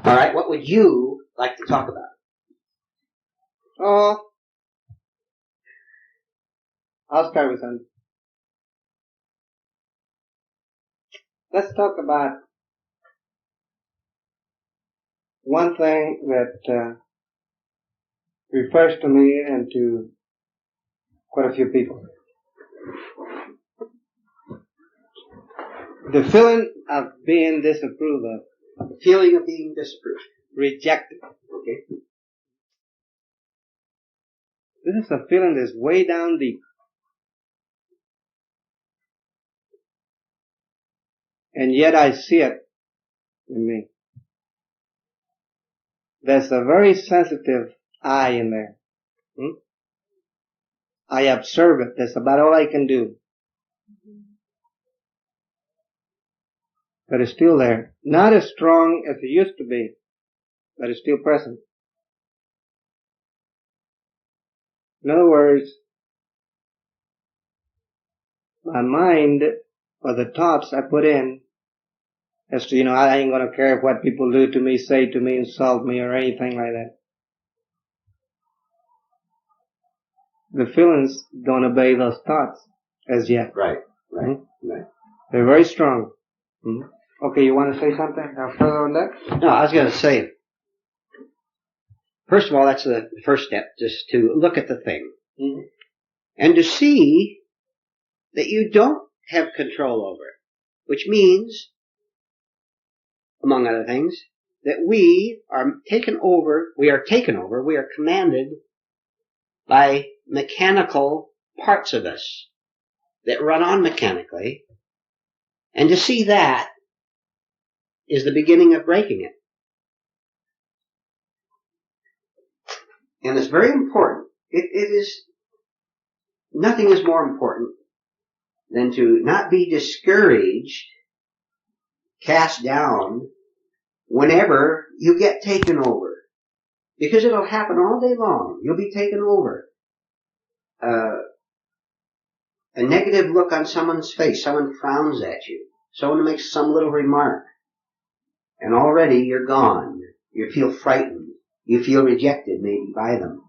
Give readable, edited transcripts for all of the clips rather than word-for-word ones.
All right, what would you like to talk about? Oh, I'll start with something. Let's talk about one thing that refers to me and to quite a few people. The feeling of being disapproved of. The feeling of being disapproved. Rejected. Okay. This is a feeling that's way down deep. And yet I see it in me. There's a very sensitive eye in there. I observe it. That's about all I can do. But it's still there. Not as strong as it used to be, but it's still present. In other words, my mind, or the thoughts I put in, as to, I ain't gonna care what people do to me, say to me, insult me, or anything like that. The feelings don't obey those thoughts as yet. Right. They're very strong. Okay, you want to say something further on that? No, I was going to say, first of all, that's the first step, just to look at the thing. And to see that you don't have control over it. Which means, among other things, that we are taken over, we are commanded by mechanical parts of us that run on mechanically, and to see that is the beginning of breaking it. And it's very important. Nothing is more important than to not be discouraged, cast down, whenever you get taken over. Because it'll happen all day long. You'll be taken over. A negative look on someone's face. Someone frowns at you. Someone makes some little remark. And already you're gone. You feel frightened. You feel rejected maybe by them.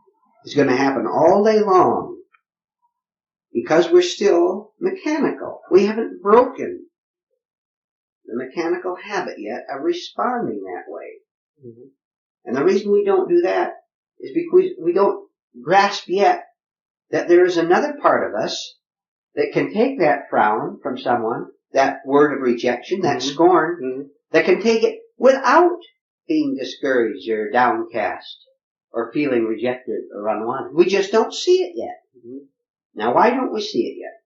It's going to happen all day long. Because we're still mechanical. We haven't broken the mechanical habit yet of responding that way. And the reason we don't do that is because we don't grasp yet that there is another part of us that can take that frown from someone, that word of rejection, that scorn, that can take it without being discouraged or downcast or feeling rejected or unwanted. We just don't see it yet. Now, why don't we see it yet?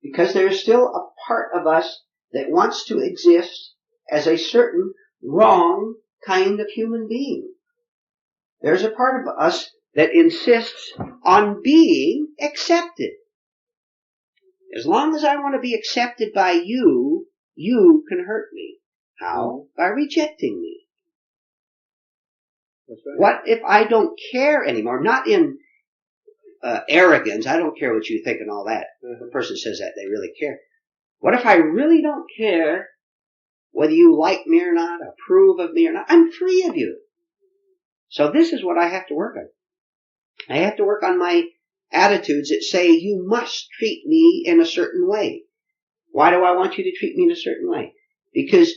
Because there is still a part of us that wants to exist as a certain wrong kind of human being. There's a part of us that insists on being accepted. As long as I want to be accepted by you, you can hurt me. How? By rejecting me. That's right. What if I don't care anymore? Not in arrogance. I don't care what you think and all that. If a person says that, they really care. What if I really don't care whether you like me or not, approve of me or not? I'm free of you. So this is what I have to work on. I have to work on my attitudes that say you must treat me in a certain way. Why do I want you to treat me in a certain way? Because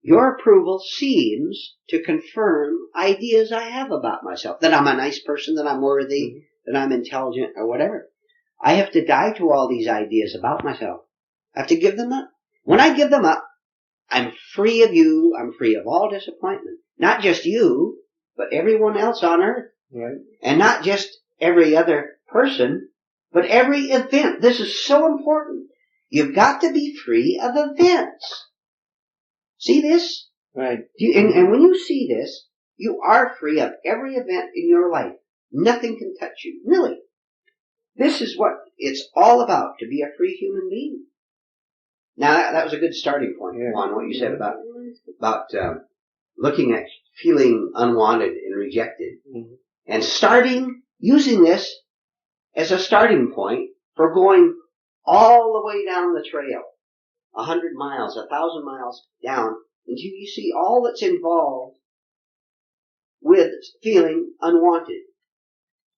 your approval seems to confirm ideas I have about myself. That I'm a nice person, that I'm worthy, that I'm intelligent, or whatever. I have to die to all these ideas about myself. I have to give them up. When I give them up, I'm free of you. I'm free of all disappointment. Not just you, but everyone else on earth. Right. And not just every other person, but every event. This is so important. You've got to be free of events. See this? Right. And when you see this, you are free of every event in your life. Nothing can touch you. Really. This is what it's all about, to be a free human being. Now, that was a good starting point on what you said about looking at feeling unwanted and rejected. And using this as a starting point for going all the way down the trail. 100 miles, 1,000 miles down, until you see all that's involved with feeling unwanted.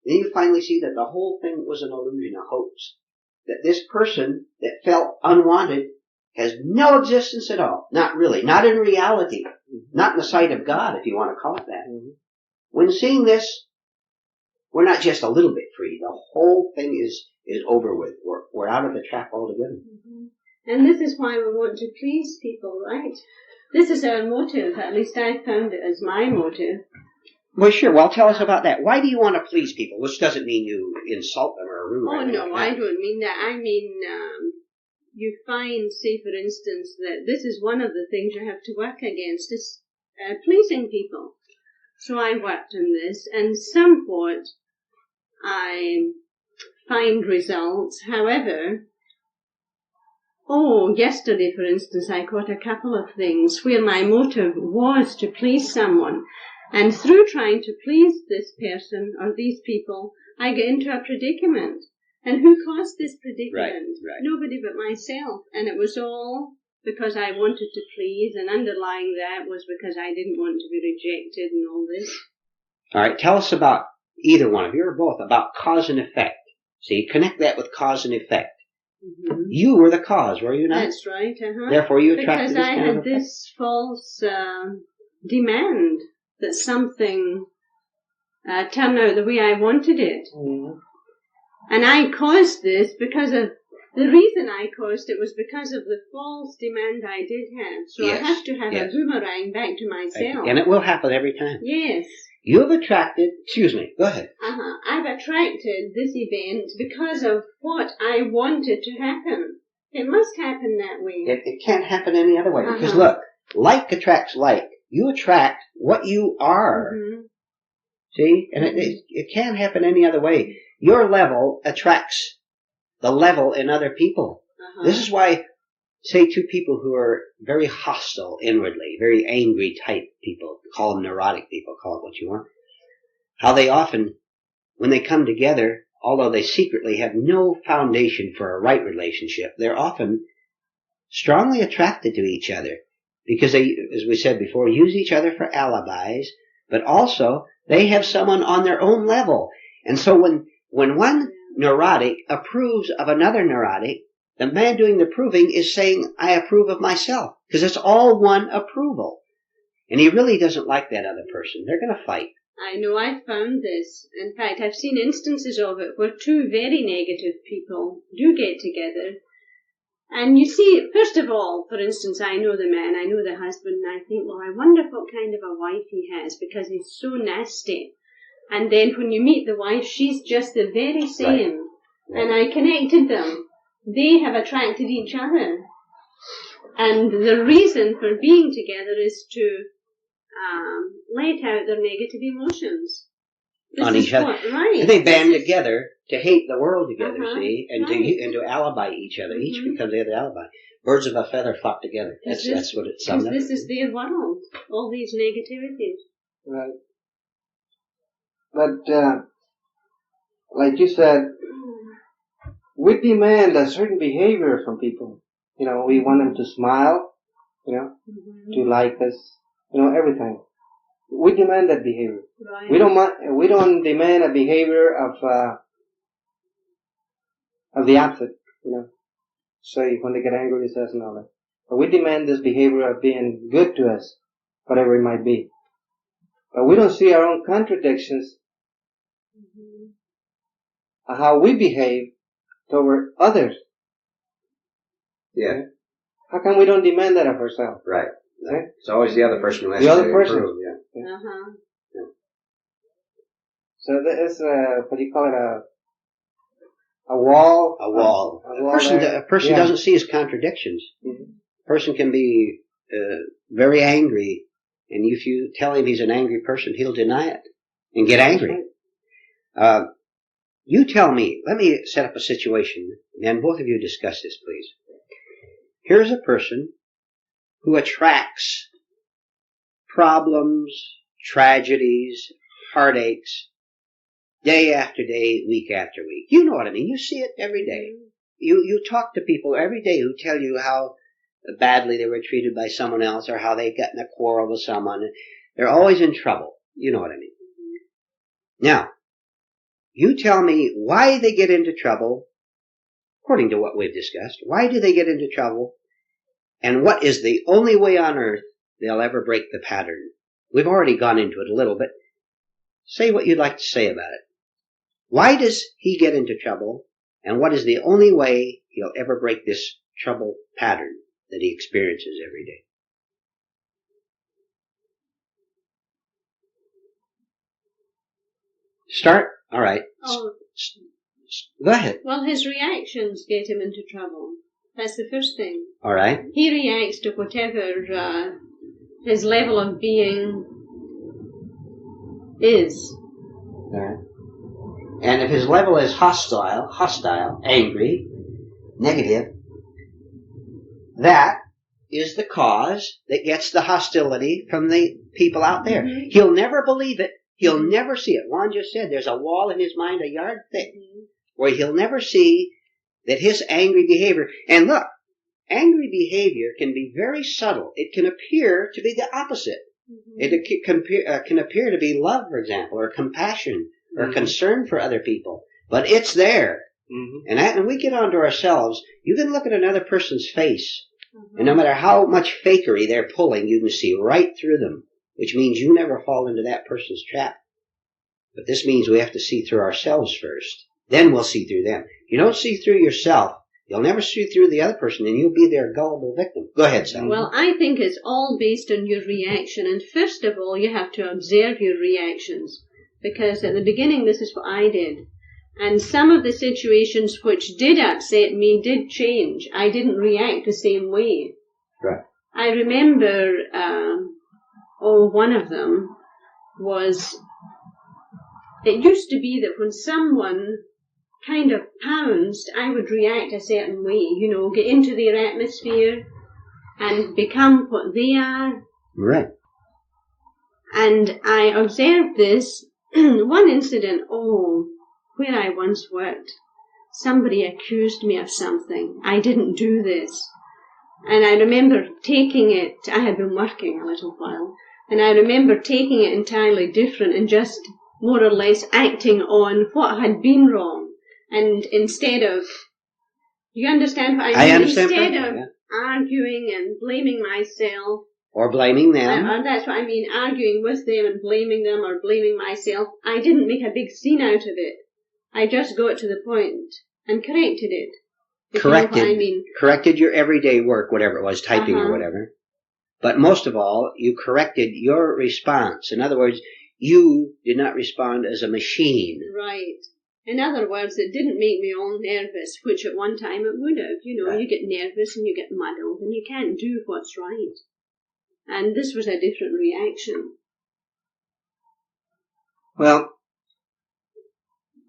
Then you finally see that the whole thing was an illusion, a hoax. That this person that felt unwanted has no existence at all. Not really. Not in reality. Not in the sight of God, if you want to call it that. Mm-hmm. When seeing this, we're not just a little bit free. The whole thing is over with. We're out of the trap altogether. Mm-hmm. And this is why we want to please people, right? This is our motive. At least I found it as my motive. Well, sure. Well, tell us about that. Why do you want to please people? Which doesn't mean you insult them or rude them. Oh, no, I don't mean that. I mean, you find, say, for instance, that this is one of the things you have to work against, is pleasing people. So I worked on this, and somewhat I find results. However, yesterday, for instance, I caught a couple of things where my motive was to please someone. And through trying to please this person or these people, I get into a predicament. And who caused this predicament? Right. Nobody but myself. And it was all because I wanted to please, and underlying that was because I didn't want to be rejected and all this. All right, tell us about either one of you or both, about cause and effect. See, connect that with cause and effect. Mm-hmm. You were the cause, were you not? That's right, Therefore you attracted because this I kind of had effect. this false demand that something turn out the way I wanted it. Mm-hmm. And I caused this because of, the reason I caused it was because of the false demand I did have. So Yes, I have to have yes. a boomerang back to myself. And it will happen every time. Yes. You have attracted, excuse me, go ahead. I've attracted this event because of what I wanted to happen. It must happen that way. It can't happen any other way. Because look, like attracts like. You attract what you are. Mm-hmm. See? And it can't happen any other way. Your level attracts the level in other people. This is why, say, two people who are very hostile inwardly, very angry type people, call them neurotic people, call it what you want, how they often, when they come together, although they secretly have no foundation for a right relationship, they're often strongly attracted to each other because they, as we said before, use each other for alibis, but also they have someone on their own level. And so when one neurotic approves of another neurotic, the man doing the proving is saying, I approve of myself, because it's all one approval. And he really doesn't like that other person. They're going to fight. I know, I found this. In fact, I've seen instances of it where two very negative people do get together. And you see, first of all, for instance, I know the man, I know the husband, and I think, well, I wonder what kind of a wife he has, because he's so nasty. And then when you meet the wife, she's just the very same. Right. And I connected them. They have attracted each other. And the reason for being together is to let out their negative emotions. On each other. Right. And they band together to hate the world together, see, and to alibi each other. Each becomes the other alibi. Birds of a feather flock together. That's what it's summed up. Because this is their world. All these negativities. Right. But, like you said, we demand a certain behavior from people. You know, we want them to smile, you know, to like us, you know, everything. We demand that behavior. Right. We don't demand a behavior of the opposite, you know. Say when they get angry with us and all that. But we demand this behavior of being good to us, whatever it might be. But we don't see our own contradictions of how we behave toward others. Yeah. How come we don't demand that of ourselves? Right. Okay? It's always the other person who has to improve. Yeah. So that is what do you call it? A wall. A wall. A person doesn't see his contradictions. Mm-hmm. A person can be very angry, and if you tell him he's an angry person, he'll deny it and get angry. You tell me. Let me set up a situation, and both of you discuss this, please. Here's a person who attracts problems, tragedies, heartaches, day after day, week after week. You know what I mean. You see it every day. You talk to people every day who tell you how badly they were treated by someone else or how they got in a quarrel with someone. They're always in trouble. You know what I mean. Now, you tell me why they get into trouble, according to what we've discussed. Why do they get into trouble? And what is the only way on earth they'll ever break the pattern? We've already gone into it a little, but say what you'd like to say about it. Why does he get into trouble? And what is the only way he'll ever break this trouble pattern that he experiences every day? Start? All right. Oh, Go ahead. well, his reactions get him into trouble. That's the first thing. All right. He reacts to whatever his level of being is. All right. And if his level is hostile, angry, negative, that is the cause that gets the hostility from the people out there. Mm-hmm. He'll never believe it. He'll never see it. Juan just said there's a wall in his mind a yard thick where he'll never see that his angry behavior, and look, angry behavior can be very subtle. It can appear to be the opposite. Mm-hmm. It can appear to be love, for example, or compassion, or concern for other people. But it's there. Mm-hmm. And we get onto ourselves. You can look at another person's face, and no matter how much fakery they're pulling, you can see right through them, which means you never fall into that person's trap. But this means we have to see through ourselves first. Then we'll see through them. You don't see through yourself, you'll never see through the other person, and you'll be their gullible victim. Go ahead, Sam. Well, I think it's all based on your reaction. And first of all, you have to observe your reactions. Because at the beginning, this is what I did. And some of the situations which did upset me did change. I didn't react the same way. Right. I remember, one of them was, it used to be that when someone kind of pounced, I would react a certain way, get into their atmosphere and become what they are. Right. And I observed this. One incident, where I once worked, somebody accused me of something. I didn't do this. And I remember taking it, I had been working a little while, and I remember taking it entirely different and just more or less acting on what had been wrong. And instead of, you understand what I mean? I understand. Instead of arguing and blaming myself, or blaming them. That's what I mean, arguing with them and blaming them or blaming myself. I didn't make a big scene out of it. I just got to the point and corrected it. Corrected. You know what I mean? Corrected your everyday work, whatever it was, typing or whatever. But most of all, you corrected your response. In other words, you did not respond as a machine. Right. In other words, it didn't make me all nervous, which at one time it would have. Right. You get nervous and you get muddled and you can't do what's right. And this was a different reaction. Well,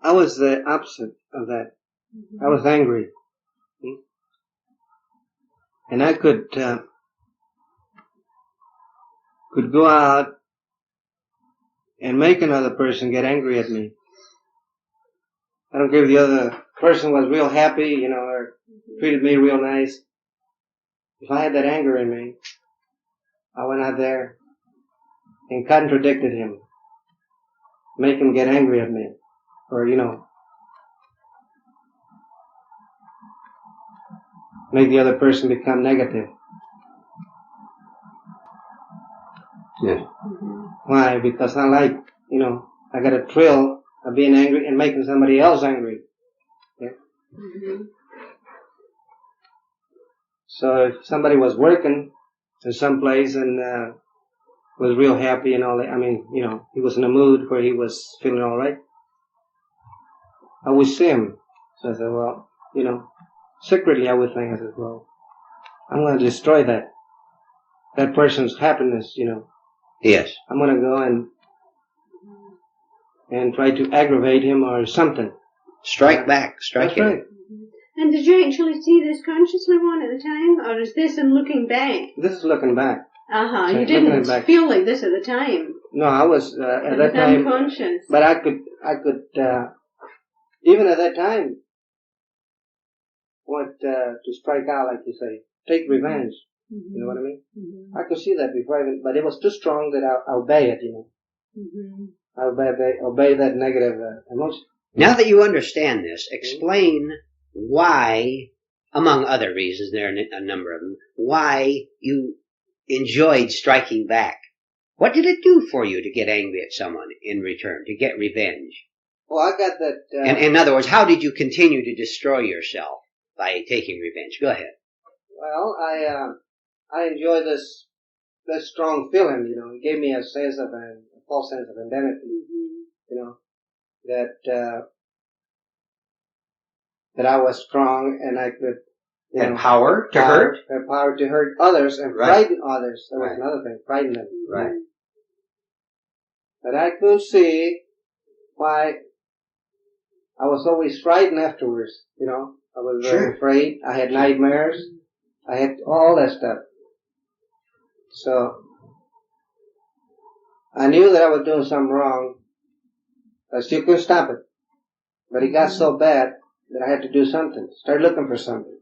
I was the opposite of that. I was angry. And I could go out and make another person get angry at me. I don't care if the other person was real happy, or treated me real nice. If I had that anger in me, I went out there and contradicted him. Make him get angry at me. Or, make the other person become negative. Yeah. Why? Because I like, I got a thrill of being angry and making somebody else angry. Yeah? Mm-hmm. So if somebody was working in some place and was real happy and all that, he was in a mood where he was feeling all right, I would see him. So I said, well, secretly I would think, I said, well, I'm going to destroy that person's happiness, Yes. I'm going to go and try to aggravate him or something. Strike back. That's right. And did you actually see this consciously one at the time? Or is this in looking back? This is looking back. So you looking didn't back. feel like this at the time? No, I was at that time unconscious. But I could even at that time want to strike out, like you say, take revenge. You know what I mean? I could see that before, but it was too strong that I obey it. I obey that negative emotion. Now that you understand this, explain why, among other reasons, there are a number of them, why you enjoyed striking back. What did it do for you to get angry at someone in return, to get revenge? Well, I got that... in other words, how did you continue to destroy yourself by taking revenge? Go ahead. Well, I enjoy this strong feeling, you know. It gave me a false sense of identity, you know, that I was strong and I could, Had power to hurt? Had power to hurt others and frighten others. That was another thing, frighten them. Right. But I could see why I was always frightened afterwards, you know. I was very afraid. I had nightmares. I had all that stuff. So, I knew that I was doing something wrong. I still couldn't stop it. But it got so bad that I had to do something. Start looking for something.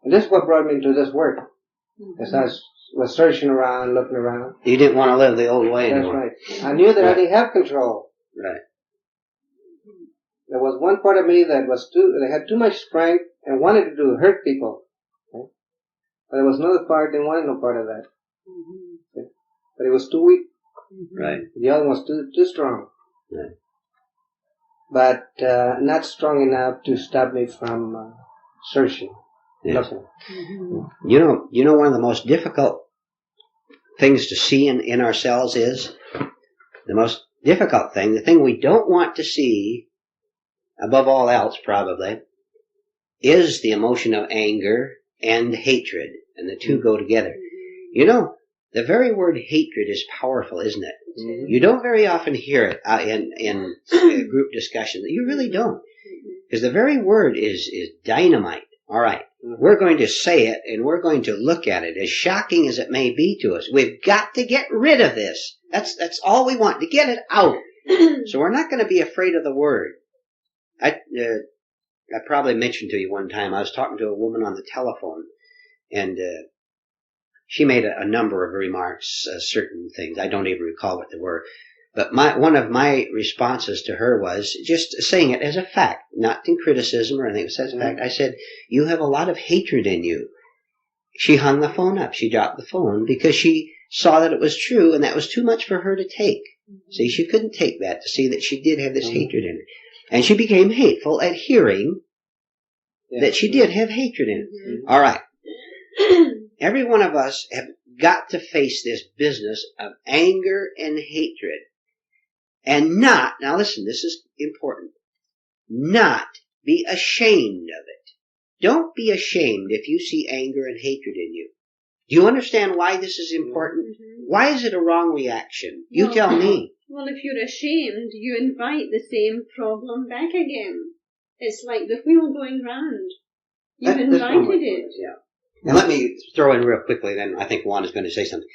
And this is what brought me into this work. As I was searching around, looking around. You didn't want to live the old way anymore. That's right. I knew that I didn't have control. Right. There was one part of me that had too much strength and wanted to hurt people. Okay? But there was another part that didn't want no part of that. Okay? But it was too weak. Right. The other one was too strong. Right. But not strong enough to stop me from searching. Yes. You know, one of the most difficult things to see in ourselves is the most difficult thing, the thing we don't want to see above all else probably, is the emotion of anger and hatred, and the two go together. You know, the very word hatred is powerful, isn't it? You don't very often hear it in group discussion. You really don't, because the very word is dynamite. All right, we're going to say it, and we're going to look at it, as shocking as it may be to us. We've got to get rid of this. That's all we want, to get it out. So we're not going to be afraid of the word. I probably mentioned to you one time, I was talking to a woman on the telephone, and she made a number of remarks, certain things. I don't even recall what they were. But one of my responses to her was just saying it as a fact, not in criticism or anything. It was as a fact. I said, you have a lot of hatred in you. She hung the phone up. She dropped the phone because she saw that it was true, and that was too much for her to take. See, she couldn't take that, to see that she did have this hatred in her. And she became hateful at hearing that she did have hatred in it. All right. Every one of us have got to face this business of anger and hatred. And not, now listen, this is important, not be ashamed of it. Don't be ashamed if you see anger and hatred in you. Do you understand why this is important? Why is it a wrong reaction? You tell me. Well, if you're ashamed, you invite the same problem back again. It's like the wheel going round. You've invited it. Yeah. Now let me throw in real quickly, then I think Juan is going to say something.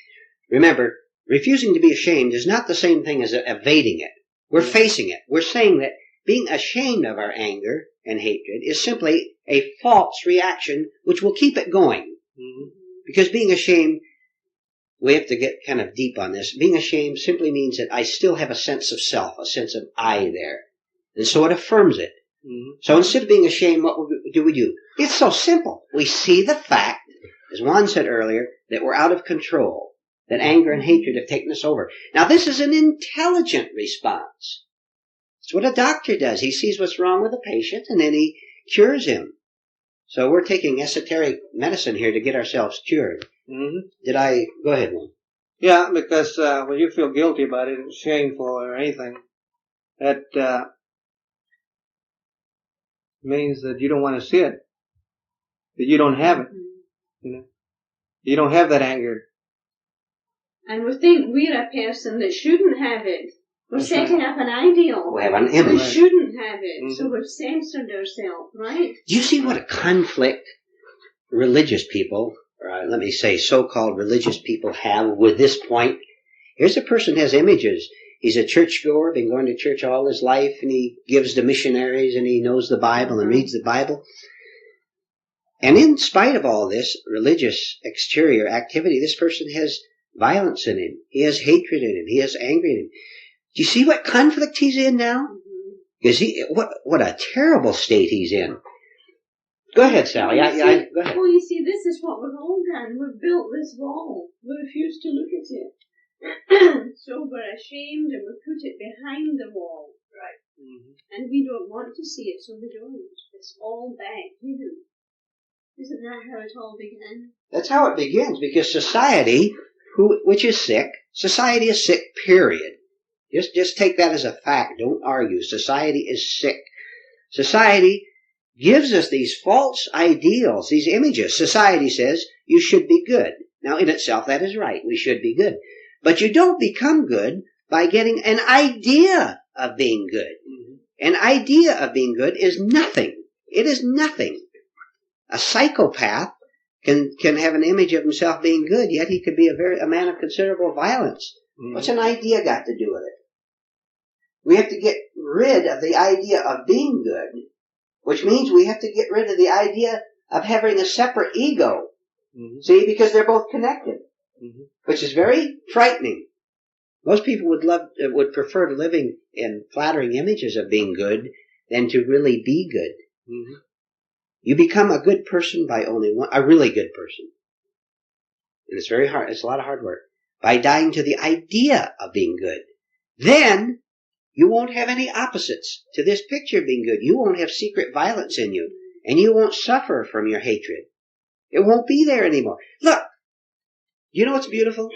Remember, refusing to be ashamed is not the same thing as evading it. We're facing it. We're saying that being ashamed of our anger and hatred is simply a false reaction which will keep it going. Because being ashamed, we have to get kind of deep on this. Being ashamed simply means that I still have a sense of self, a sense of I there. And so it affirms it. So instead of being ashamed, what do we do? It's so simple. We see the fact, as Juan said earlier, that we're out of control, that anger and hatred have taken us over. Now this is an intelligent response. It's what a doctor does. He sees what's wrong with a patient and then he cures him. So we're taking esoteric medicine here to get ourselves cured. Did I? Go ahead, Juan. Yeah, because when you feel guilty about it, shameful or anything, that means that you don't want to see it. That you don't have it. You know, you don't have that anger. And we think we're a person that shouldn't have it. We're setting up an ideal. We have an image. We shouldn't have it. So we've censored ourselves, right? Do you see what a conflict religious people, or let me say so-called religious people, have with this point? Here's a person who has images. He's a churchgoer, been going to church all his life, and he gives to missionaries, and he knows the Bible and reads the Bible. And in spite of all this religious exterior activity, this person has violence in him. He has hatred in him. He has anger in him. Do you see what conflict he's in now? Because what a terrible state he's in. Go ahead, Sally. Go ahead. Well, you see, this is what we've all done. We've built this wall. We refuse to look at it. So we're ashamed and we put it behind the wall. Right. Mm-hmm. And we don't want to see it, so we don't. It's all back hidden. Isn't that how it all began? That's how it begins, because society, which is sick, society is sick, period. Just take that as a fact. Don't argue. Society is sick. Society gives us these false ideals, these images. Society says you should be good. Now, in itself, that is right. We should be good. But you don't become good by getting an idea of being good. An idea of being good is nothing. It is nothing. A psychopath can have an image of himself being good, yet he could be a man of considerable violence. What's an idea got to do with it? We have to get rid of the idea of being good, which means we have to get rid of the idea of having a separate ego. See, because they're both connected, which is very frightening. Most people would prefer living in flattering images of being good than to really be good. You become a good person by a really good person. And it's very hard. It's a lot of hard work. By dying to the idea of being good. Then you won't have any opposites to this picture of being good. You won't have secret violence in you. And you won't suffer from your hatred. It won't be there anymore. Look, you know what's beautiful?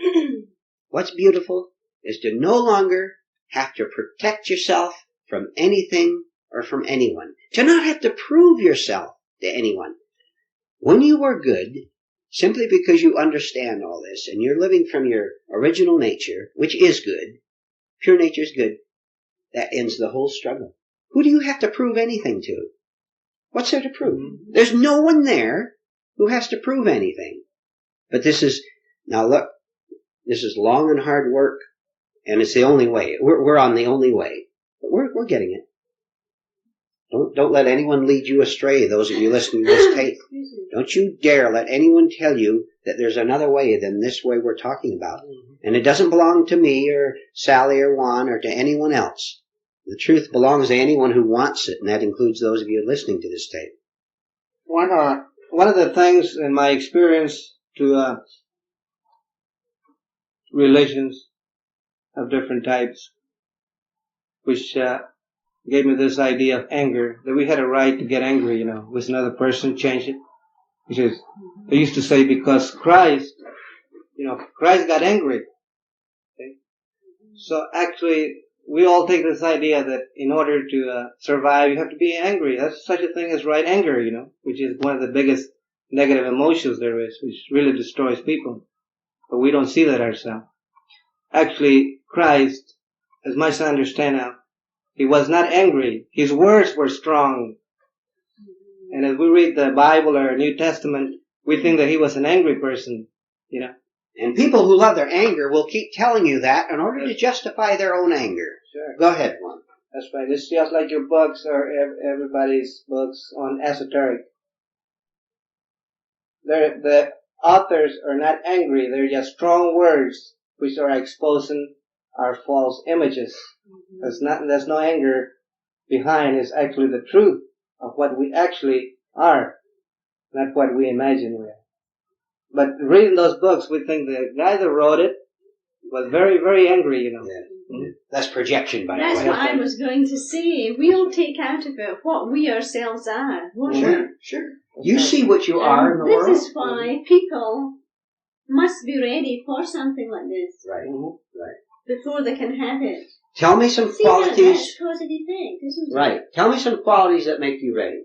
What's beautiful is to no longer have to protect yourself from anything or from anyone. To not have to prove yourself to anyone. When you are good, simply because you understand all this, and you're living from your original nature, which is good, pure nature is good, that ends the whole struggle. Who do you have to prove anything to? What's there to prove? There's no one there who has to prove anything. But now look, this is long and hard work, and it's the only way. We're on the only way. But we're getting it. Don't let anyone lead you astray, those of you listening to this tape. Don't you dare let anyone tell you that there's another way than this way we're talking about. And it doesn't belong to me or Sally or Juan or to anyone else. The truth belongs to anyone who wants it, and that includes those of you listening to this tape. One of the things in my experience to religions of different types, which gave me this idea of anger, that we had a right to get angry, with another person, change it. Which is, they used to say because Christ got angry. Okay? So actually, we all take this idea that in order to survive, you have to be angry. That's such a thing as right anger, which is one of the biggest negative emotions there is, which really destroys people. But we don't see that ourselves. Actually, Christ, as much as I understand now, he was not angry. His words were strong. And as we read the Bible or New Testament, we think that he was an angry person, And people who love their anger will keep telling you that in order to justify their own anger. Sure. Go ahead, Juan. That's right. It's just like your books or everybody's books on esoteric. The authors are not angry. They're just strong words which are exposing our false images. There's no anger behind. It's actually the truth of what we actually are, not what we imagine we are. But reading those books, we think the guy that wrote it was very, very angry, Yeah. That's projection, by the way. That's what I was going to say. We'll take out of it what we ourselves are. Sure. You see what you are in the world. This is why people must be ready for something like this. Right. Before they can have it. Tell me some qualities. That's cause and effect, isn't it? Right. Tell me some qualities that make you ready.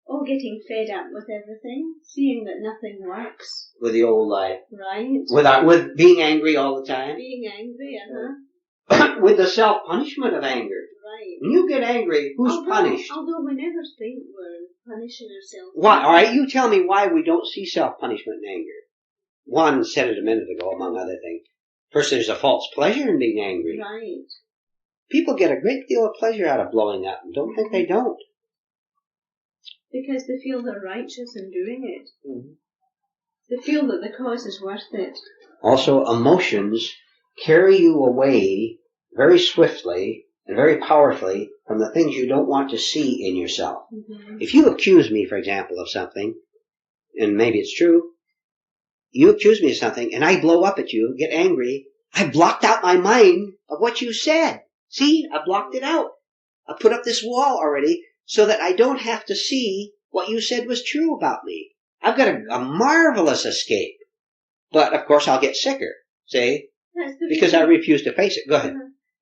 Oh, getting fed up with everything, seeing that nothing works. With the old life. Right. With being angry all the time. Being angry, With the self-punishment of anger. Right. When you get angry, who's punished? Although we never think we're punishing ourselves. Why? All right, you tell me why we don't see self-punishment and anger. One said it a minute ago, among other things. First, there's a false pleasure in being angry. Right. People get a great deal of pleasure out of blowing up, and don't think they don't. Because they feel they're righteous in doing it. They feel that the cause is worth it. Also, emotions carry you away very swiftly and very powerfully from the things you don't want to see in yourself. Mm-hmm. If you accuse me, for example, of something, and maybe it's true, you accuse me of something, and I blow up at you, get angry, I blocked out my mind of what you said. See, I blocked it out. I put up this wall already so that I don't have to see what you said was true about me. I've got a marvelous escape. But, of course, I'll get sicker, see, because I refuse to face it. Go ahead.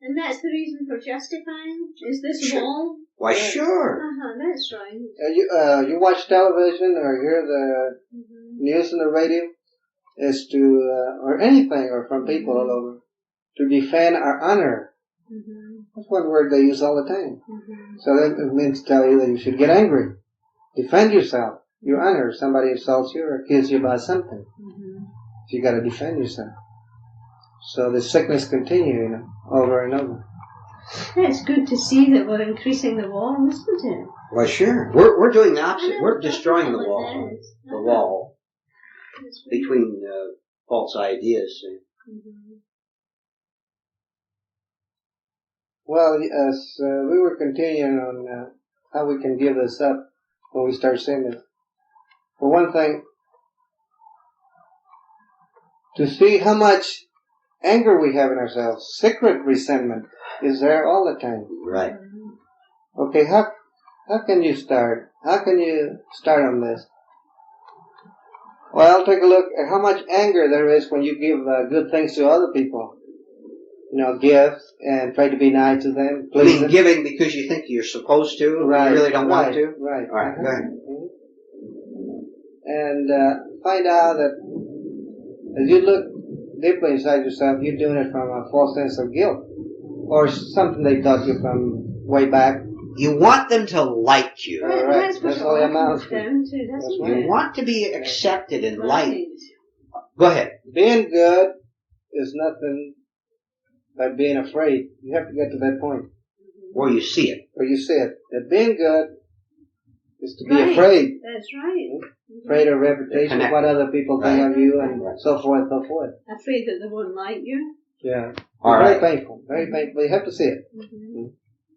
And that's the reason for justifying? Is this Sure. wall? Why, sure. That's right. You watch television or hear the news on the radio, is to, or anything, or from people all over, to defend our honor. That's one word they use all the time. So that means to tell you that you should get angry. Defend yourself. Your honor. Somebody assaults you or accuses you about something. You got to defend yourself. So the sickness continue, over and over. It's good to see that we're increasing the wall, isn't it? Well, sure. We're doing the opposite. We're destroying the wall. The wall between false ideas. Well, as we were continuing on how we can give this up when we start saying this. For one thing, to see how much anger we have in ourselves, secret resentment is there all the time. Right. Okay, how can you start? How can you start on this? Well, take a look at how much anger there is when you give good things to other people. Gifts and try to be nice to them. I mean, giving because you think you're supposed to, right? You really don't want to. Right. All right. Go ahead. And find out that as you look deeply inside yourself, you're doing it from a false sense of guilt or something they taught you from way back. You want them to like you. Right. That's all it amounts to. You want to be accepted and liked. Go ahead. Being good is nothing but being afraid. You have to get to that point. Where you see it. Where you see it. That being good is to be afraid. That's right. Afraid of reputation, what other people think of you, and so forth, so forth. Afraid that they won't like you. Yeah. All very right. painful. Very painful. You have to see it.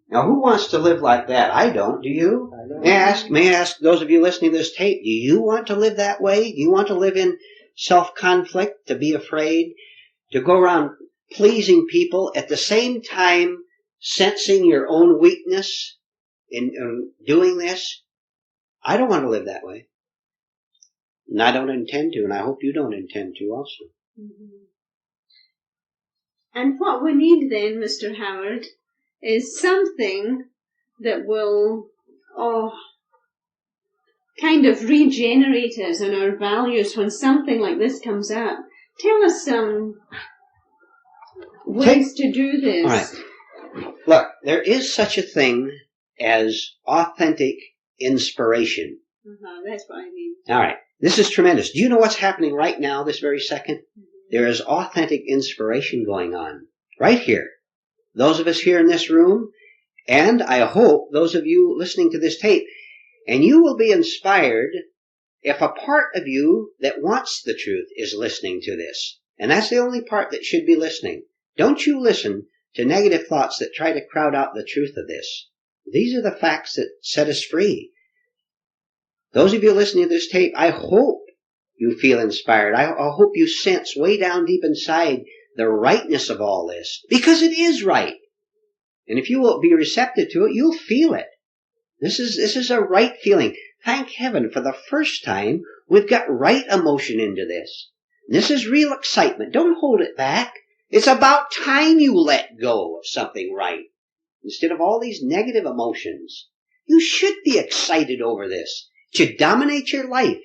Now, who wants to live like that? I don't. Do you? I don't. May I ask those of you listening to this tape, do you want to live that way? Do you want to live in self-conflict, to be afraid, to go around pleasing people at the same time sensing your own weakness in doing this? I don't want to live that way. And I don't intend to, and I hope you don't intend to also. And what we need then, Mr. Howard, is something that will kind of regenerate us and our values when something like this comes up. Tell us some ways to do this. All right. Look, there is such a thing as authentic inspiration. That's what I mean. All right. This is tremendous. Do you know what's happening right now, this very second? There is authentic inspiration going on right here. Those of us here in this room, and I hope those of you listening to this tape, and you will be inspired if a part of you that wants the truth is listening to this. And that's the only part that should be listening. Don't you listen to negative thoughts that try to crowd out the truth of this. These are the facts that set us free. Those of you listening to this tape, I hope you feel inspired. I hope you sense way down deep inside the rightness of all this, because it is right. And if you will be receptive to it, you'll feel it. This is a right feeling. Thank heaven for the first time we've got right emotion into this. This is real excitement. Don't hold it back. It's about time you let go of something right. Instead of all these negative emotions, you should be excited over this. It should dominate your life.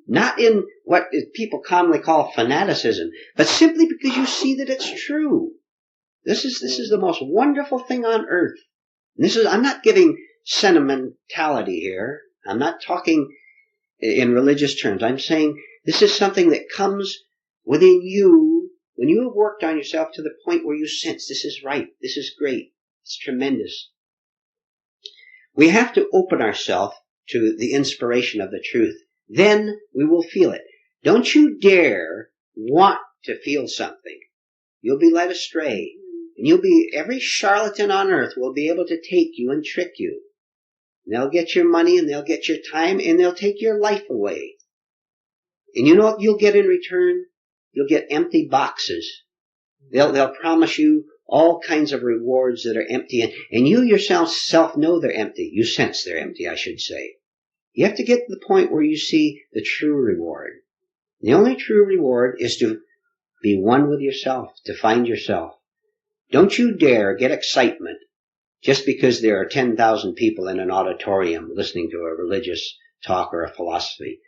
Not in what people commonly call fanaticism, but simply because you see that it's true. This is the most wonderful thing on earth. I'm not giving sentimentality here. I'm not talking in religious terms. I'm saying this is something that comes within you when you have worked on yourself to the point where you sense this is right, this is great, it's tremendous. We have to open ourselves to the inspiration of the truth. Then we will feel it. Don't you dare want to feel something You'll be led astray. And every charlatan on earth will be able to take you and trick you. And they'll get your money and they'll get your time and they'll take your life away. And you know what you'll get in return? You'll get empty boxes. They'll promise you all kinds of rewards that are empty, and you yourself know they're empty. You sense they're empty, I should say. You have to get to the point where you see the true reward. The only true reward is to be one with yourself, to find yourself. Don't you dare get excitement just because there are 10,000 people in an auditorium listening to a religious talk or a philosophy.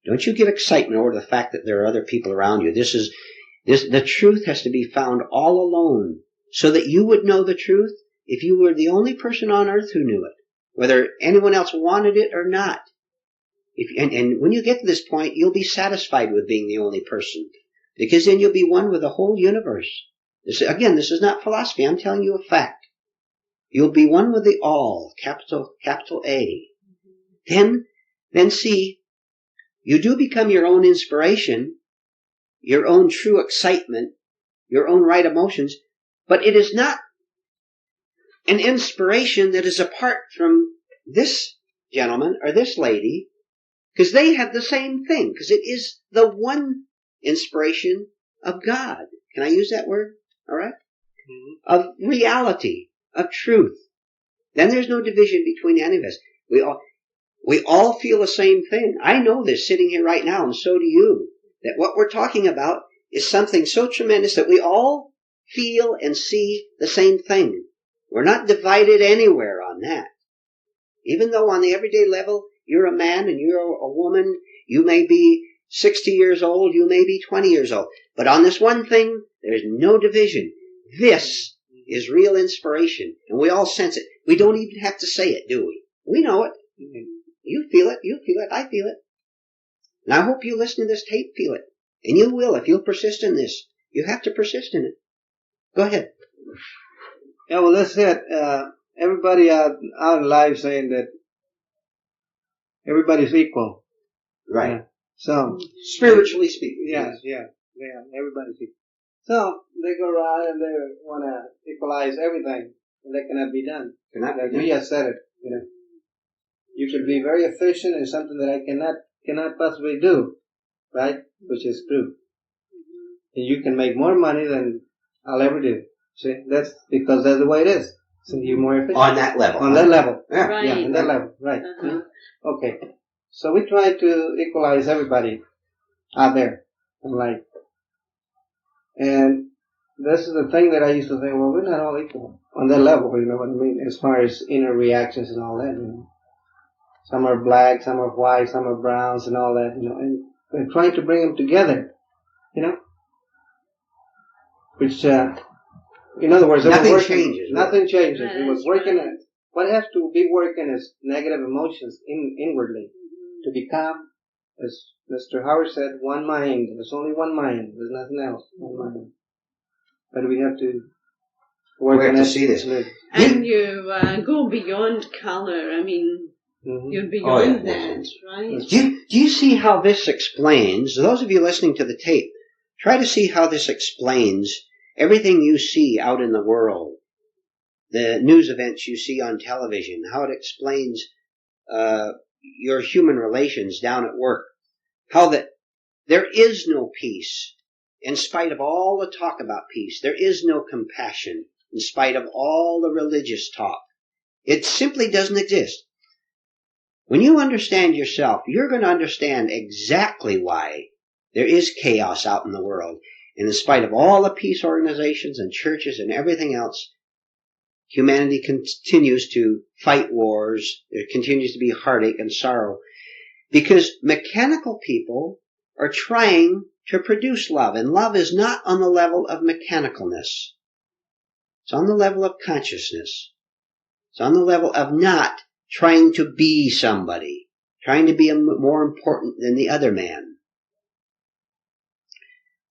Don't you get excitement over the fact that there are other people around you. The truth has to be found all alone so that you would know the truth if you were the only person on earth who knew it, whether anyone else wanted it or not. And when you get to this point, you'll be satisfied with being the only person, because then you'll be one with the whole universe. This is not philosophy. I'm telling you a fact. You'll be one with the all, capital A. Then see, you do become your own inspiration, your own true excitement, your own right emotions, but it is not an inspiration that is apart from this gentleman or this lady, because they have the same thing, because it is the one inspiration of God. Can I use that word? All right? Mm-hmm. Of reality, of truth. Then there's no division between any of us. We all feel the same thing. I know this sitting here right now, and so do you, that what we're talking about is something so tremendous that we all feel and see the same thing. We're not divided anywhere on that. Even though on the everyday level, you're a man and you're a woman, you may be 60 years old, you may be 20 years old. But on this one thing, there's no division. This is real inspiration, and we all sense it. We don't even have to say it, do we? We know it. You feel it, I feel it. And I hope you listen to this tape feel it. And you will if you'll persist in this. You have to persist in it. Go ahead. Yeah, well, that's it. Everybody out in live saying that everybody's equal. Right. Yeah. So spiritually speaking. Yeah, everybody's equal. So they go around and they want to equalize everything, and that cannot be done. We have said it. You can be very efficient in something that I cannot possibly do, right? Which is true. And you can make more money than I'll ever do. See, that's because that's the way it is. So you're more efficient. On that level. On that level. Yeah. Right. Yeah, on that level. Right. Okay. So we try to equalize everybody out there in life. And this is the thing that I used to think, well, we're not all equal on that level, you know what I mean? As far as inner reactions and all that, Some are black, some are white, some are browns and all that, and trying to bring them together, which, in other words, nothing changes. Nothing changes. Yeah, it was working at, what has to be working is negative emotions inwardly to become, as Mr. Howard said, one mind. There's only one mind. There's nothing else. One mind. But we have to work on it. To see this. And you go beyond color. I mean, you're beyond that, right? Do you see how this explains, those of you listening to the tape, try to see how this explains everything you see out in the world, the news events you see on television, how it explains your human relations down at work, how that there is no peace in spite of all the talk about peace. There is no compassion in spite of all the religious talk. It simply doesn't exist. When you understand yourself, you're going to understand exactly why there is chaos out in the world. And in spite of all the peace organizations and churches and everything else, humanity continues to fight wars. There continues to be heartache and sorrow. Because mechanical people are trying to produce love. And love is not on the level of mechanicalness. It's on the level of consciousness. It's on the level of not trying to be somebody, trying to be more important than the other man.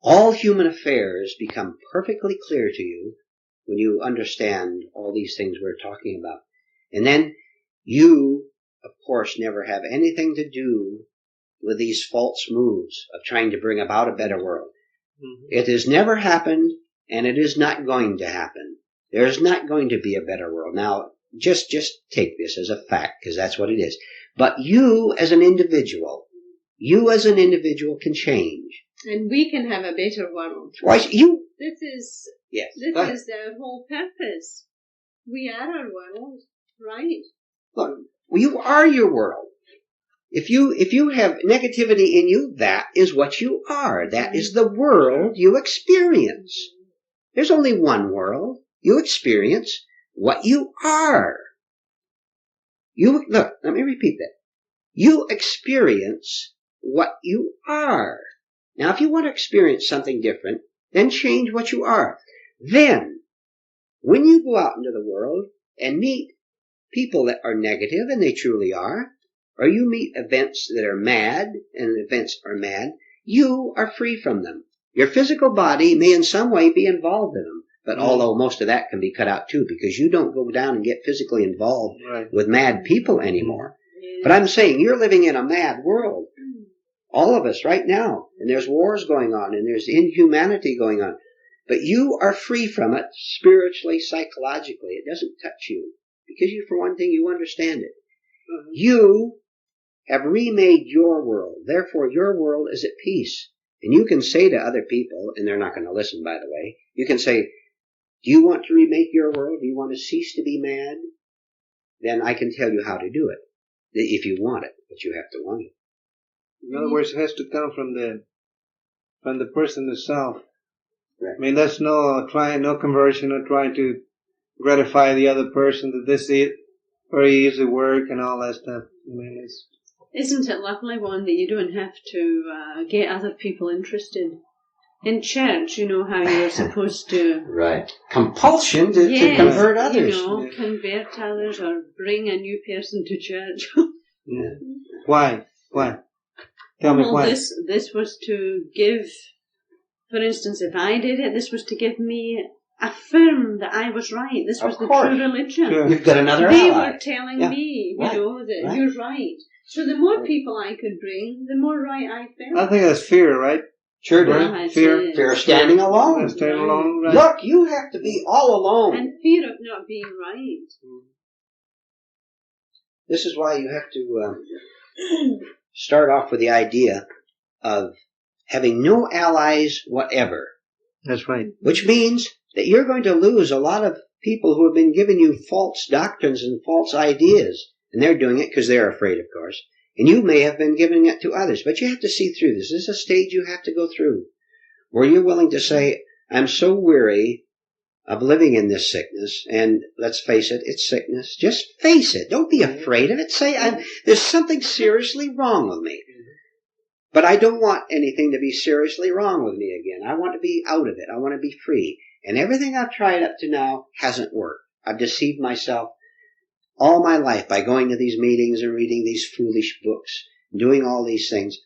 All human affairs become perfectly clear to you when you understand all these things we're talking about. And then you, of course, never have anything to do with these false moves of trying to bring about a better world. It has never happened And it is not going to happen. There's not going to be a better world. Now, just take this as a fact, because that's what it is. But you as an individual can change. And we can have a better world. Why, you... This is... Yes. This is our whole purpose. We are our world, right? Look, you are your world. If you have negativity in you, that is what you are. That is the world you experience. There's only one world. You experience what you are. Look, let me repeat that. You experience what you are. Now, if you want to experience something different, then change what you are. Then, when you go out into the world and meet people that are negative, and they truly are, or you meet events that are mad, and events are mad, you are free from them. Your physical body may in some way be involved in them, but although most of that can be cut out too, because you don't go down and get physically involved with mad people anymore. But I'm saying you're living in a mad world. All of us right now. And there's wars going on, and there's inhumanity going on. But you are free from it spiritually, psychologically. It doesn't touch you. Because you, for one thing, you understand it. You have remade your world. Therefore, your world is at peace. And you can say to other people, and they're not going to listen, by the way, you can say, do you want to remake your world? Do you want to cease to be mad? Then I can tell you how to do it. If you want it, but you have to want it. In other words, it has to come from the person itself. Right. I mean, that's no conversion or trying to gratify the other person that this is very easy work and all that stuff. I mean, isn't it lovely, one, that you don't have to get other people interested? In church, you know how you're supposed to... Right. Compulsion to convert others. Convert others or bring a new person to church. Why? Tell me why. This was to give, for instance, if I did it, this was to give me, affirm that I was right. This was the true religion. Sure. You've got another They ally. were telling me, that you're right. So the more people I could bring, the more right I felt. I think that's fear, right? Sure do. Right? Fear of standing alone. Standing alone, right. Look, you have to be all alone. And fear of not being right. This is why you have to start off with the idea of having no allies whatever. That's right. Which means that you're going to lose a lot of people who have been giving you false doctrines and false ideas. And they're doing it because they're afraid, of course. And you may have been giving it to others. But you have to see through this. This is a stage you have to go through. Where you're willing to say, I'm so weary of living in this sickness. And let's face it, it's sickness. Just face it. Don't be afraid of it. Say, there's something seriously wrong with me. But I don't want anything to be seriously wrong with me again. I want to be out of it. I want to be free. And everything I've tried up to now hasn't worked. I've deceived myself all my life by going to these meetings and reading these foolish books, doing all these things.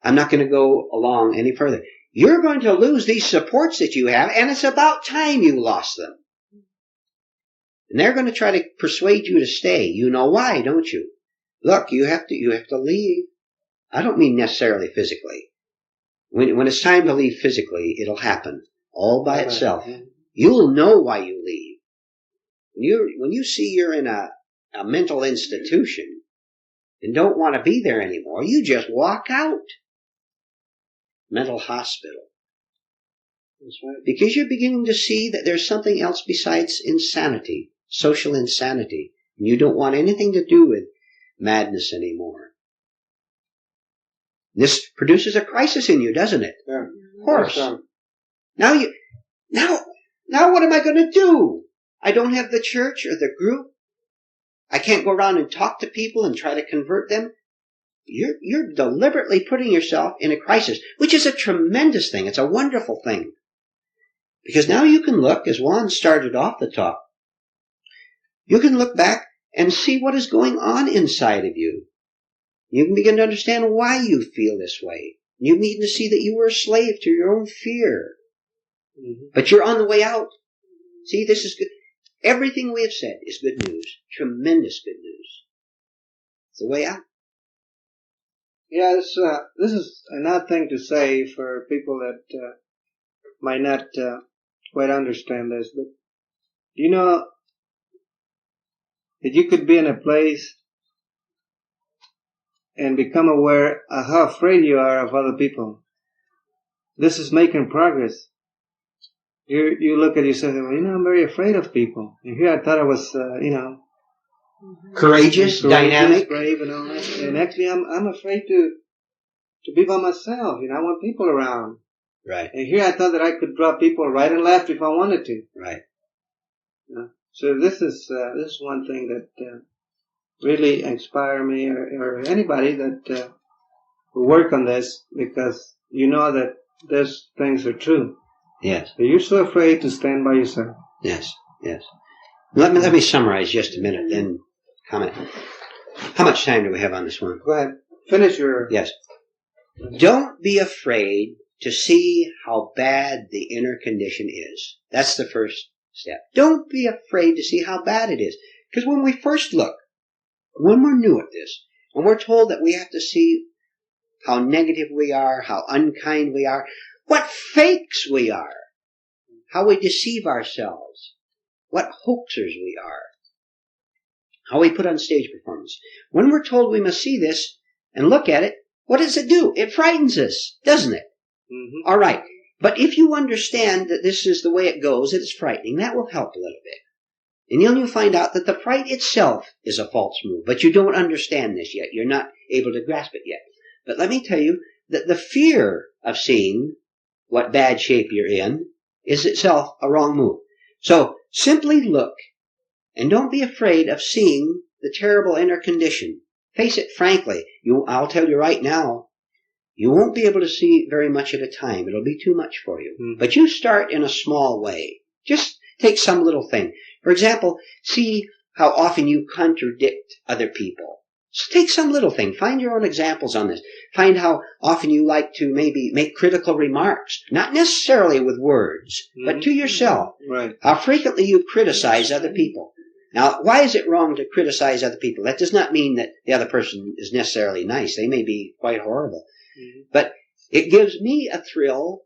I'm not going to go along any further. You're going to lose these supports that you have, and it's about time you lost them. And they're going to try to persuade you to stay. You know why, don't you? Look, you have to leave. I don't mean necessarily physically. When it's time to leave physically, it'll happen all by itself. You'll know why you leave. When you see you're in a mental institution and don't want to be there anymore, you just walk out. Mental hospital. That's right. Because you're beginning to see that there's something else besides insanity, social insanity. And you don't want anything to do with madness anymore. This produces a crisis in you, doesn't it? Yeah. Of course. Now what am I going to do? I don't have the church or the group. I can't go around and talk to people and try to convert them. You're deliberately putting yourself in a crisis, which is a tremendous thing. It's a wonderful thing. Because now you can look, as Juan started off the talk, you can look back and see what is going on inside of you. You can begin to understand why you feel this way. You need to see that you were a slave to your own fear. Mm-hmm. But you're on the way out. See, this is good. Everything we have said is good news. Tremendous good news. It's the way out. Yeah, this is an odd thing to say for people that might not quite understand this, but you know that you could be in a place and become aware of how afraid you are of other people. This is making progress. You look at yourself and you know, I'm very afraid of people. And here I thought I was, courageous, dynamic, brave, and all that. And actually, I'm afraid to be by myself. You know, I want people around. Right. And here I thought that I could draw people right and left if I wanted to. Right. You know? So this is one thing that really inspire me, or anybody that will work on this, because you know that these things are true. Yes. You're so afraid to stand by yourself. Yes. Yes. Let me summarize just a minute, then comment. How much time do we have on this one? Go ahead. Finish your... Yes. Don't be afraid to see how bad the inner condition is. That's the first step. Don't be afraid to see how bad it is. Because when we first look, when we're new at this, and we're told that we have to see how negative we are, how unkind we are, what fakes we are, how we deceive ourselves, what hoaxers we are, how we put on stage performance. When we're told we must see this and look at it, what does it do? It frightens us, doesn't it? Mm-hmm. All right. But if you understand that this is the way it goes, it's frightening, that will help a little bit. And then you'll find out that the fright itself is a false move. But you don't understand this yet. You're not able to grasp it yet. But let me tell you that the fear of seeing what bad shape you're in is itself a wrong move. So simply look and don't be afraid of seeing the terrible inner condition. Face it frankly. I'll tell you right now, you won't be able to see very much at a time. It'll be too much for you. Mm-hmm. But you start in a small way. Just take some little thing. For example, see how often you contradict other people. So take some little thing. Find your own examples on this. Find how often you like to maybe make critical remarks. Not necessarily with words, but to yourself. Right. How frequently you criticize other people. Now, why is it wrong to criticize other people? That does not mean that the other person is necessarily nice. They may be quite horrible. Mm-hmm. But it gives me a thrill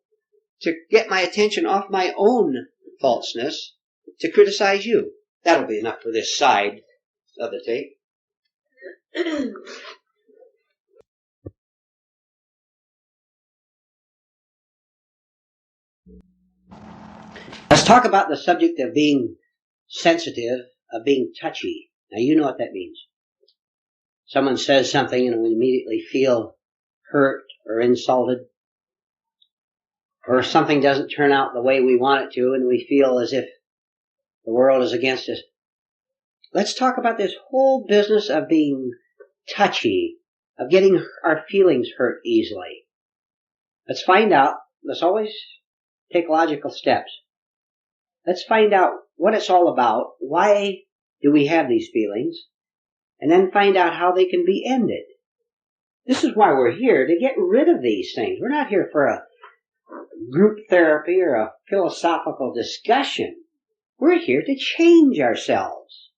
to get my attention off my own falseness to criticize you. That'll be enough for this side of the tape. Let's talk about the subject of being sensitive, of being touchy. Now, you know what that means. Someone says something and we immediately feel hurt or insulted. Or something doesn't turn out the way we want it to and we feel as if the world is against us. Let's talk about this whole business of being touchy, of getting our feelings hurt easily. Let's find out. Let's always take logical steps. Let's find out what it's all about. Why do we have these feelings? And then find out how they can be ended. This is why we're here, to get rid of these things. We're not here for a group therapy or a philosophical discussion. We're here to change ourselves.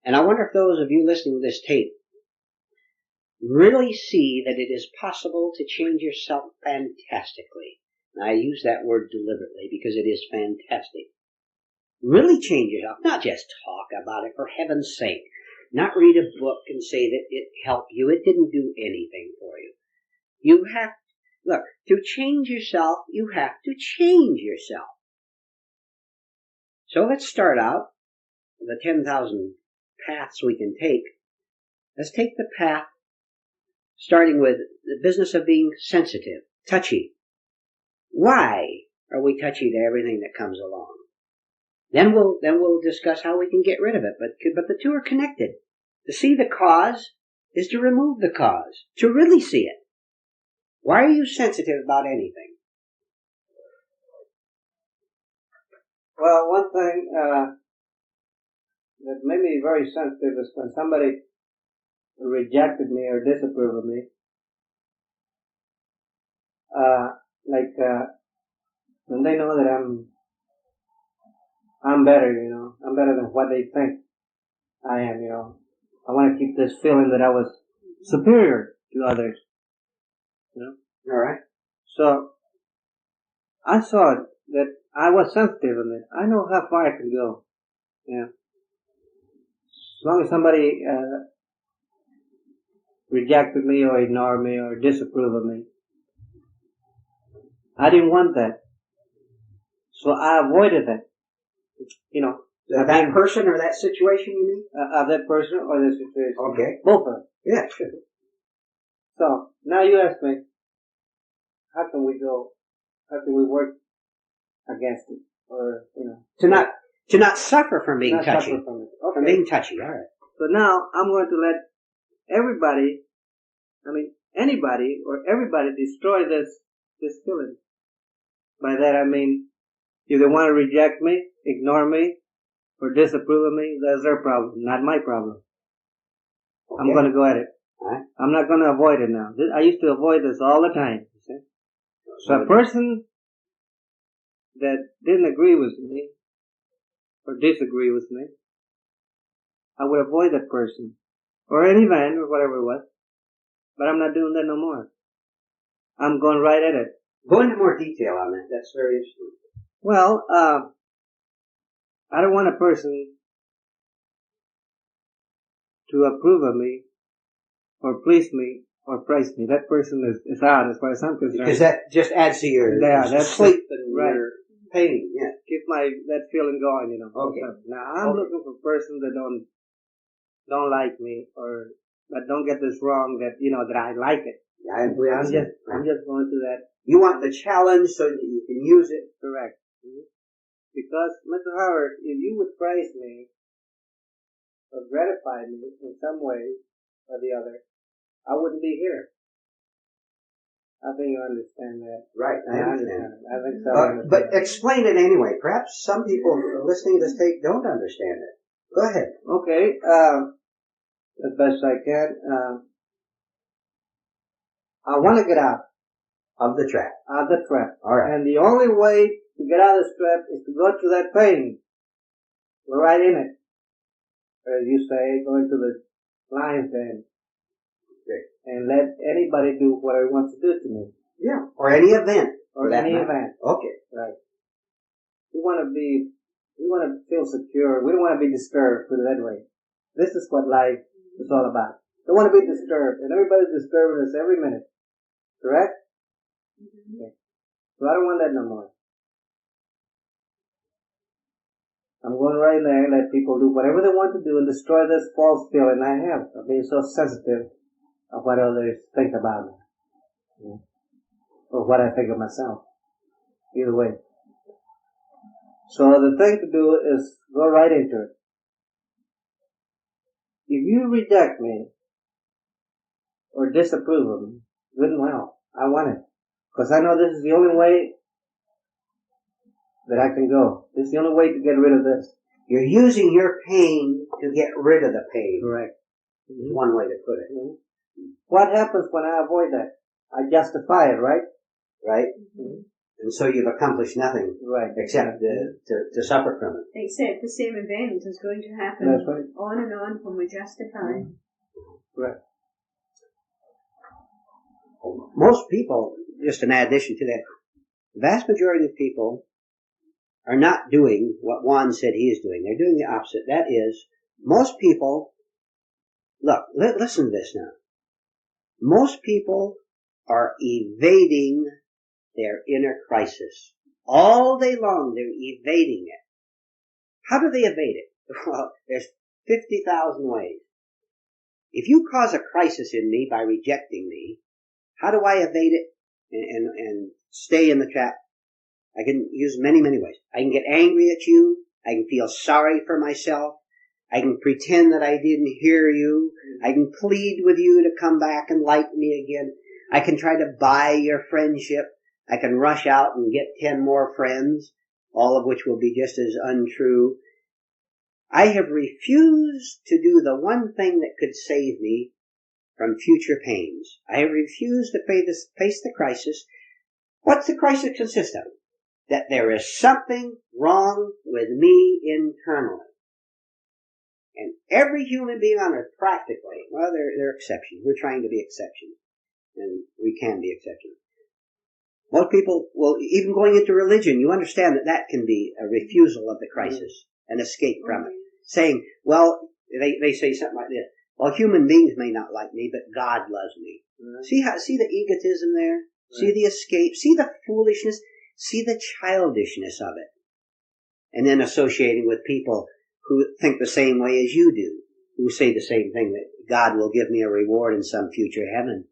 And I wonder if those of you listening to this tape really see that it is possible to change yourself fantastically. And I use that word deliberately because it is fantastic. Really change yourself, not just talk about it, for heaven's sake. Not read a book and say that it helped you. It didn't do anything for you. You have, look, to change yourself, you have to change yourself. So let's start out with the 10,000 paths we can take. Let's take the path starting with the business of being sensitive, touchy. Why are we touchy to everything that comes along? Then we'll discuss how we can get rid of it. But the two are connected. To see the cause is to remove the cause. To really see it. Why are you sensitive about anything? Well, one thing that made me very sensitive is when somebody rejected me or disapproved of me. When they know that I'm better, you know, I'm better than what they think I am, you know. I want to keep this feeling that I was superior to others, you know. All right. So I saw it that I was sensitive in it. I know how far I can go. Yeah. As long as somebody rejected me or ignored me or disapproved of me, I didn't want that. So I avoided that. You know. That person or that situation, you mean? That person or the situation. Okay. Both of them. Yeah, sure. So, now you ask me, how can we work against it? Or, you know. To not suffer from being not touchy. suffer from it. Okay. From being touchy, alright. So now, I'm going to let anybody or everybody destroy this feeling. By that I mean, if they want to reject me, ignore me, or disapprove of me, that's their problem, not my problem. Okay. I'm going to go at it. Right. I'm not going to avoid it now. I used to avoid this all the time. You see? So a person that didn't agree with me, or disagree with me, I would avoid that person, or an event, or whatever it was. But I'm not doing that no more. I'm going right at it. Go into more detail on that. That's very interesting. Well, I don't want a person to approve of me, or please me, or praise me. That person is out as far as I'm concerned. Because that just adds to your sleep and right. your pain. Yeah. Keep that feeling going, you know. Okay. Now I'm looking for persons that don't like me, or that don't get this wrong, that you know that I like it. Yeah, I'm just going through that. You want the challenge so that you can use it. Correct. Mm-hmm. Because, Mr. Howard, if you would praise me or gratify me in some way or the other, I wouldn't be here. I think you understand that. Right, I understand. I think so. But explain it anyway. Perhaps some people listening to this tape don't understand it. Go ahead. Okay, as best I can. I want to get out of the trap. Out of the trap. All right. And the only way to get out of this trap is to go through that pain. We're right in it. As you say, go into the lion's den. Okay. And let anybody do whatever he wants to do to me. Yeah. Or any event. Or any event. Okay. Right. We want to feel secure. We don't want to be disturbed, put it that way. This is what life is all about. Don't want to be disturbed. And everybody's disturbing us every minute. Correct? Mm-hmm. Okay. So I don't want that no more. I'm going right in there and let people do whatever they want to do and destroy this false feeling I have of being so sensitive of what others think about me. Yeah. Or what I think of myself. Either way. So the thing to do is go right into it. If you reject me or disapprove of me, good and well. I want it. Because I know this is the only way that I can go. This is the only way to get rid of this. You're using your pain to get rid of the pain. Correct. Mm-hmm. One way to put it. Mm-hmm. What happens when I avoid that? I justify it, right? Right. Mm-hmm. And so you've accomplished nothing. Right. Except to suffer from it. Except the same event is going to happen. That's right. On and on when we justify. Right. Most people, just in addition to that, the vast majority of people are not doing what Juan said he is doing. They're doing the opposite. That is, most people, look, listen to this now. Most people are evading their inner crisis. All day long they're evading it. How do they evade it? Well, there's 50,000 ways. If you cause a crisis in me by rejecting me, how do I evade it and stay in the trap? I can use many, many ways. I can get angry at you. I can feel sorry for myself. I can pretend that I didn't hear you. I can plead with you to come back and like me again. I can try to buy your friendship. I can rush out and get 10 more friends, all of which will be just as untrue. I have refused to do the one thing that could save me from future pains. I have refused to face the crisis. What's the crisis consist of? That there is something wrong with me internally. And every human being on earth, practically, well, there are exceptions. We're trying to be exceptions. And we can be exceptions. Most people, well, even going into religion, you understand that that can be a refusal of the crisis, an escape from it. Saying, well, they say something like this, well, human beings may not like me, but God loves me. See the egotism there? See the escape? See the foolishness? See the childishness of it? And then associating with people who think the same way as you do, who say the same thing, that God will give me a reward in some future heaven.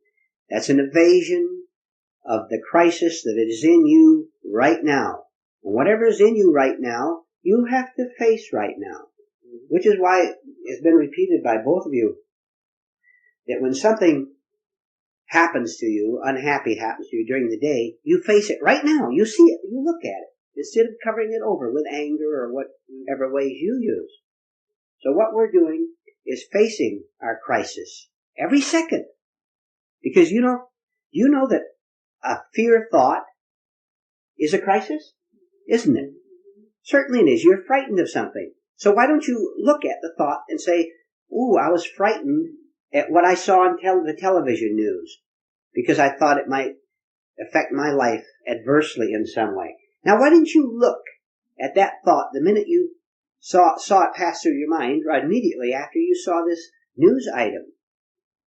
That's an evasion of the crisis that is in you right now. And whatever is in you right now, you have to face right now. Which is why it's been repeated by both of you, that when something happens to you, unhappy happens to you during the day, you face it right now. You see it. You look at it. Instead of covering it over with anger or whatever ways you use. So what we're doing is facing our crisis every second. Because you know that a fear thought is a crisis? Isn't it? Certainly it is. You're frightened of something. So why don't you look at the thought and say, ooh, I was frightened at what I saw on the television news because I thought it might affect my life adversely in some way. Now why didn't you look at that thought the minute you saw it pass through your mind, right immediately after you saw this news item?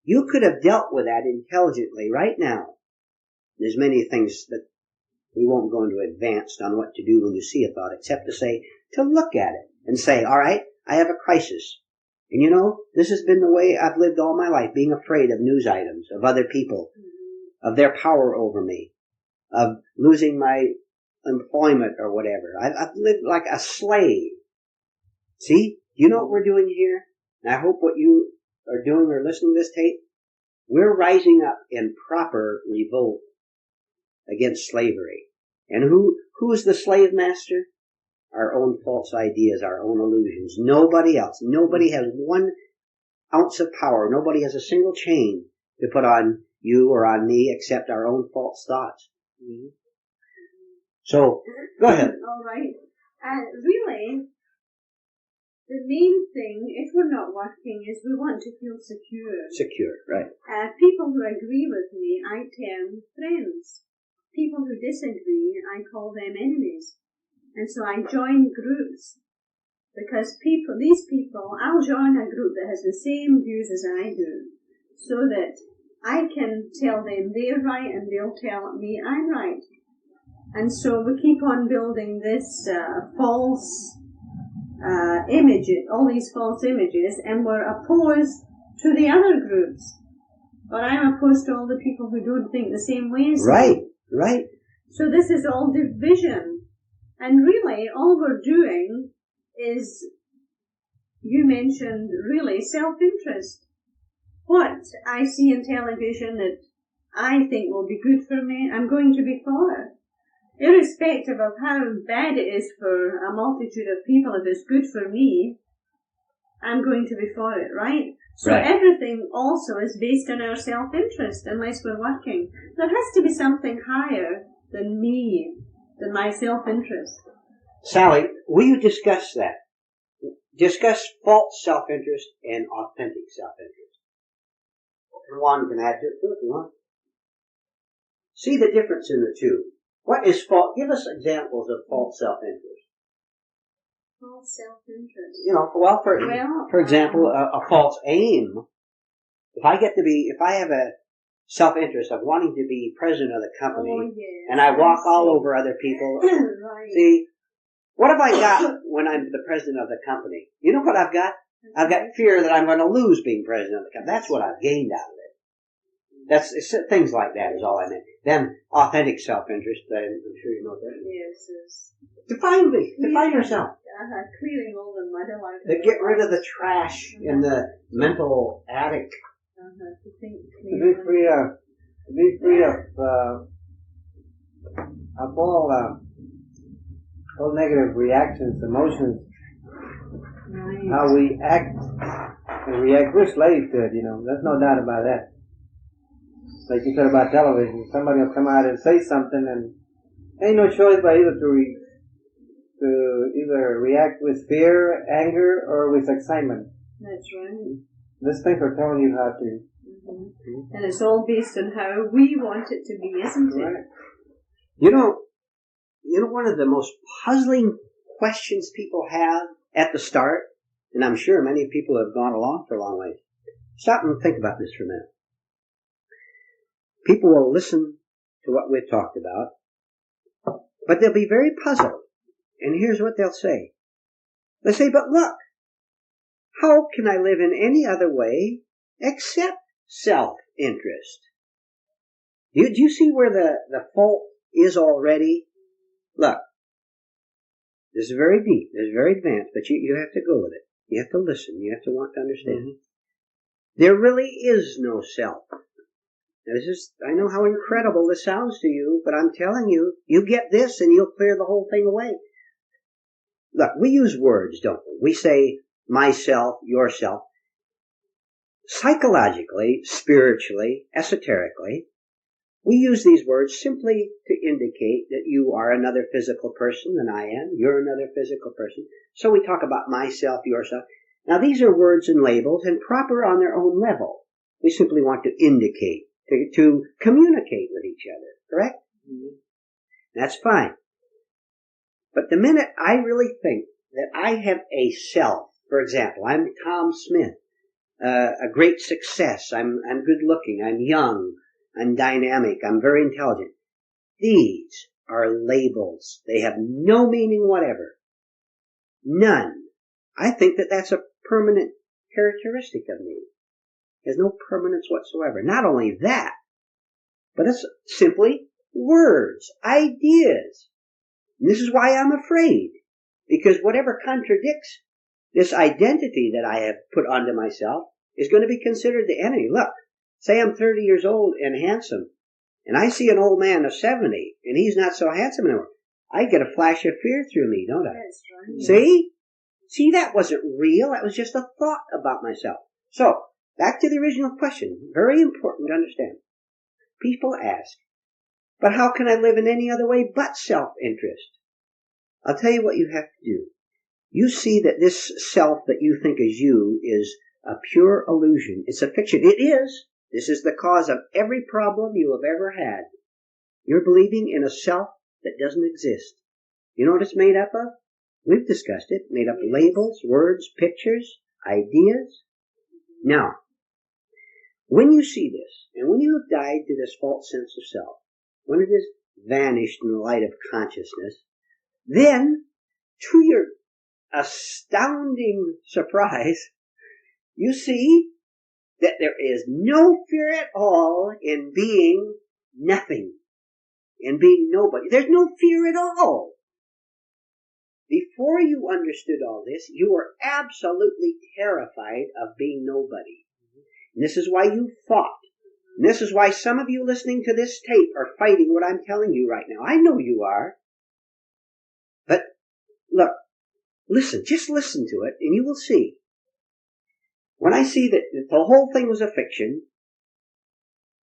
You could have dealt with that intelligently right now. There's many things that we won't go into advanced on what to do when you see a thought, except to look at it and say, all right, I have a crisis. And this has been the way I've lived all my life, being afraid of news items, of other people, of their power over me, of losing my employment or whatever. I've lived like a slave. See? You know what we're doing here? And I hope what you are doing or listening to this tape, we're rising up in proper revolt against slavery. And who's the slave master? Our own false ideas, our own illusions. Nobody else. Nobody has 1 ounce of power. Nobody has a single chain to put on you or on me except our own false thoughts. Mm-hmm. So, go ahead. All right. Really, the main thing, if we're not working, is we want to feel secure. Secure, right. People who agree with me, I term friends. People who disagree, I call them enemies. And so I join groups, because these people, I'll join a group that has the same views as I do, so that I can tell them they're right and they'll tell me I'm right. And so we keep on building this false image, all these false images, and we're opposed to the other groups. But I'm opposed to all the people who don't think the same way as me. Right. So this is all division. And really, all we're doing is, you mentioned, really self-interest. What I see in television that I think will be good for me, I'm going to be for. Irrespective of how bad it is for a multitude of people, if it's good for me, I'm going to be for it, right? So everything also is based on our self-interest, unless we're working. There has to be something higher than me, than my self-interest. Sally, will you discuss that? Discuss false self-interest and authentic self-interest. One can add to it if you want. See the difference in the two. What is false? Give us examples of false self-interest. False self-interest. For example, a false aim. If I have a self-interest of wanting to be president of the company, and I walk all over other people. Right. See, what have I got when I'm the president of the company? You know what I've got? I've got fear that I'm going to lose being president of the company. That's what I've gained out of it. Things like that is all I meant. Then authentic self-interest, I'm sure you know what that is. Yes. Define yourself. Clearing all the mud out. To get rid of the trash in the mental attic. To be free of all negative reactions, emotions, right. How we act and react. We're slaves to it, there's no doubt about that. Like you said about television, somebody will come out and say something, and ain't no choice but either to either react with fear, anger, or with excitement. That's right. These things are telling you how to. Mm-hmm. And it's all based on how we want it to be, isn't it? Right. You know, one of the most puzzling questions people have at the start, and I'm sure many people have gone along for a long way. Stop and think about this for a minute. People will listen to what we've talked about, but they'll be very puzzled. And here's what they'll say. They'll say, but look, how can I live in any other way except self-interest? Do you see where the fault is already? Look, this is very deep, this is very advanced, but you have to go with it. You have to listen, you have to want to understand. Mm-hmm. There really is no self. Now, I know how incredible this sounds to you, but I'm telling you, you get this and you'll clear the whole thing away. Look, we use words, don't we? We say myself, yourself. Psychologically, spiritually, esoterically, we use these words simply to indicate that you are another physical person than I am. You're another physical person. So we talk about myself, yourself. Now, these are words and labels and proper on their own level. We simply want to indicate, to communicate with each other, correct? Mm-hmm. That's fine. But the minute I really think that I have a self, for example, I'm Tom Smith, a great success, I'm good looking, I'm young, I'm dynamic, I'm very intelligent. These are labels. They have no meaning whatever. None. I think that that's a permanent characteristic of me. There's no permanence whatsoever. Not only that, but it's simply words, ideas. And this is why I'm afraid. Because whatever contradicts this identity that I have put onto myself is going to be considered the enemy. Look, say I'm 30 years old and handsome, and I see an old man of 70, and he's not so handsome anymore. I get a flash of fear through me, don't I? That's right. See, that wasn't real. That was just a thought about myself. So, back to the original question. Very important to understand. People ask, but how can I live in any other way but self-interest? I'll tell you what you have to do. You see that this self that you think is you is a pure illusion. It's a fiction. It is. This is the cause of every problem you have ever had. You're believing in a self that doesn't exist. You know what it's made up of? We've discussed it. Made up of labels, words, pictures, ideas. Now, when you see this, and when you have died to this false sense of self, when it is vanished in the light of consciousness, then, to your astounding surprise, you see that there is no fear at all in being nothing, in being nobody. There's no fear at all. Before you understood all this, you were absolutely terrified of being nobody. And this is why you fought. And this is why some of you listening to this tape are fighting what I'm telling you right now. I know you are. But, look, listen, just listen to it, and you will see. When I see that the whole thing was a fiction,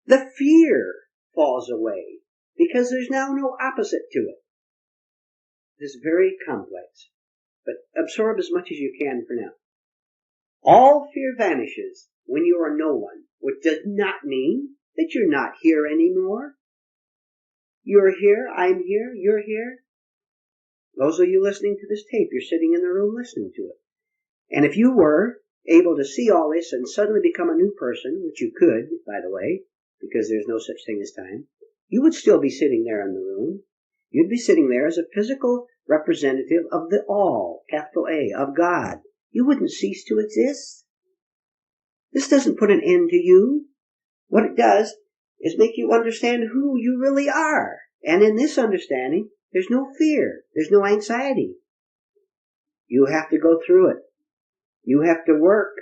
the fear falls away, because there's now no opposite to it. It's very complex, but absorb as much as you can for now. All fear vanishes when you are no one, which does not mean that you're not here anymore. You're here, I'm here, you're here. Those of you listening to this tape, you're sitting in the room listening to it. And if you were able to see all this and suddenly become a new person, which you could, by the way, because there's no such thing as time, you would still be sitting there in the room. You'd be sitting there as a physical representative of the all, capital A, of God. You wouldn't cease to exist. This doesn't put an end to you. What it does is make you understand who you really are. And in this understanding, there's no fear. There's no anxiety. You have to go through it. You have to work.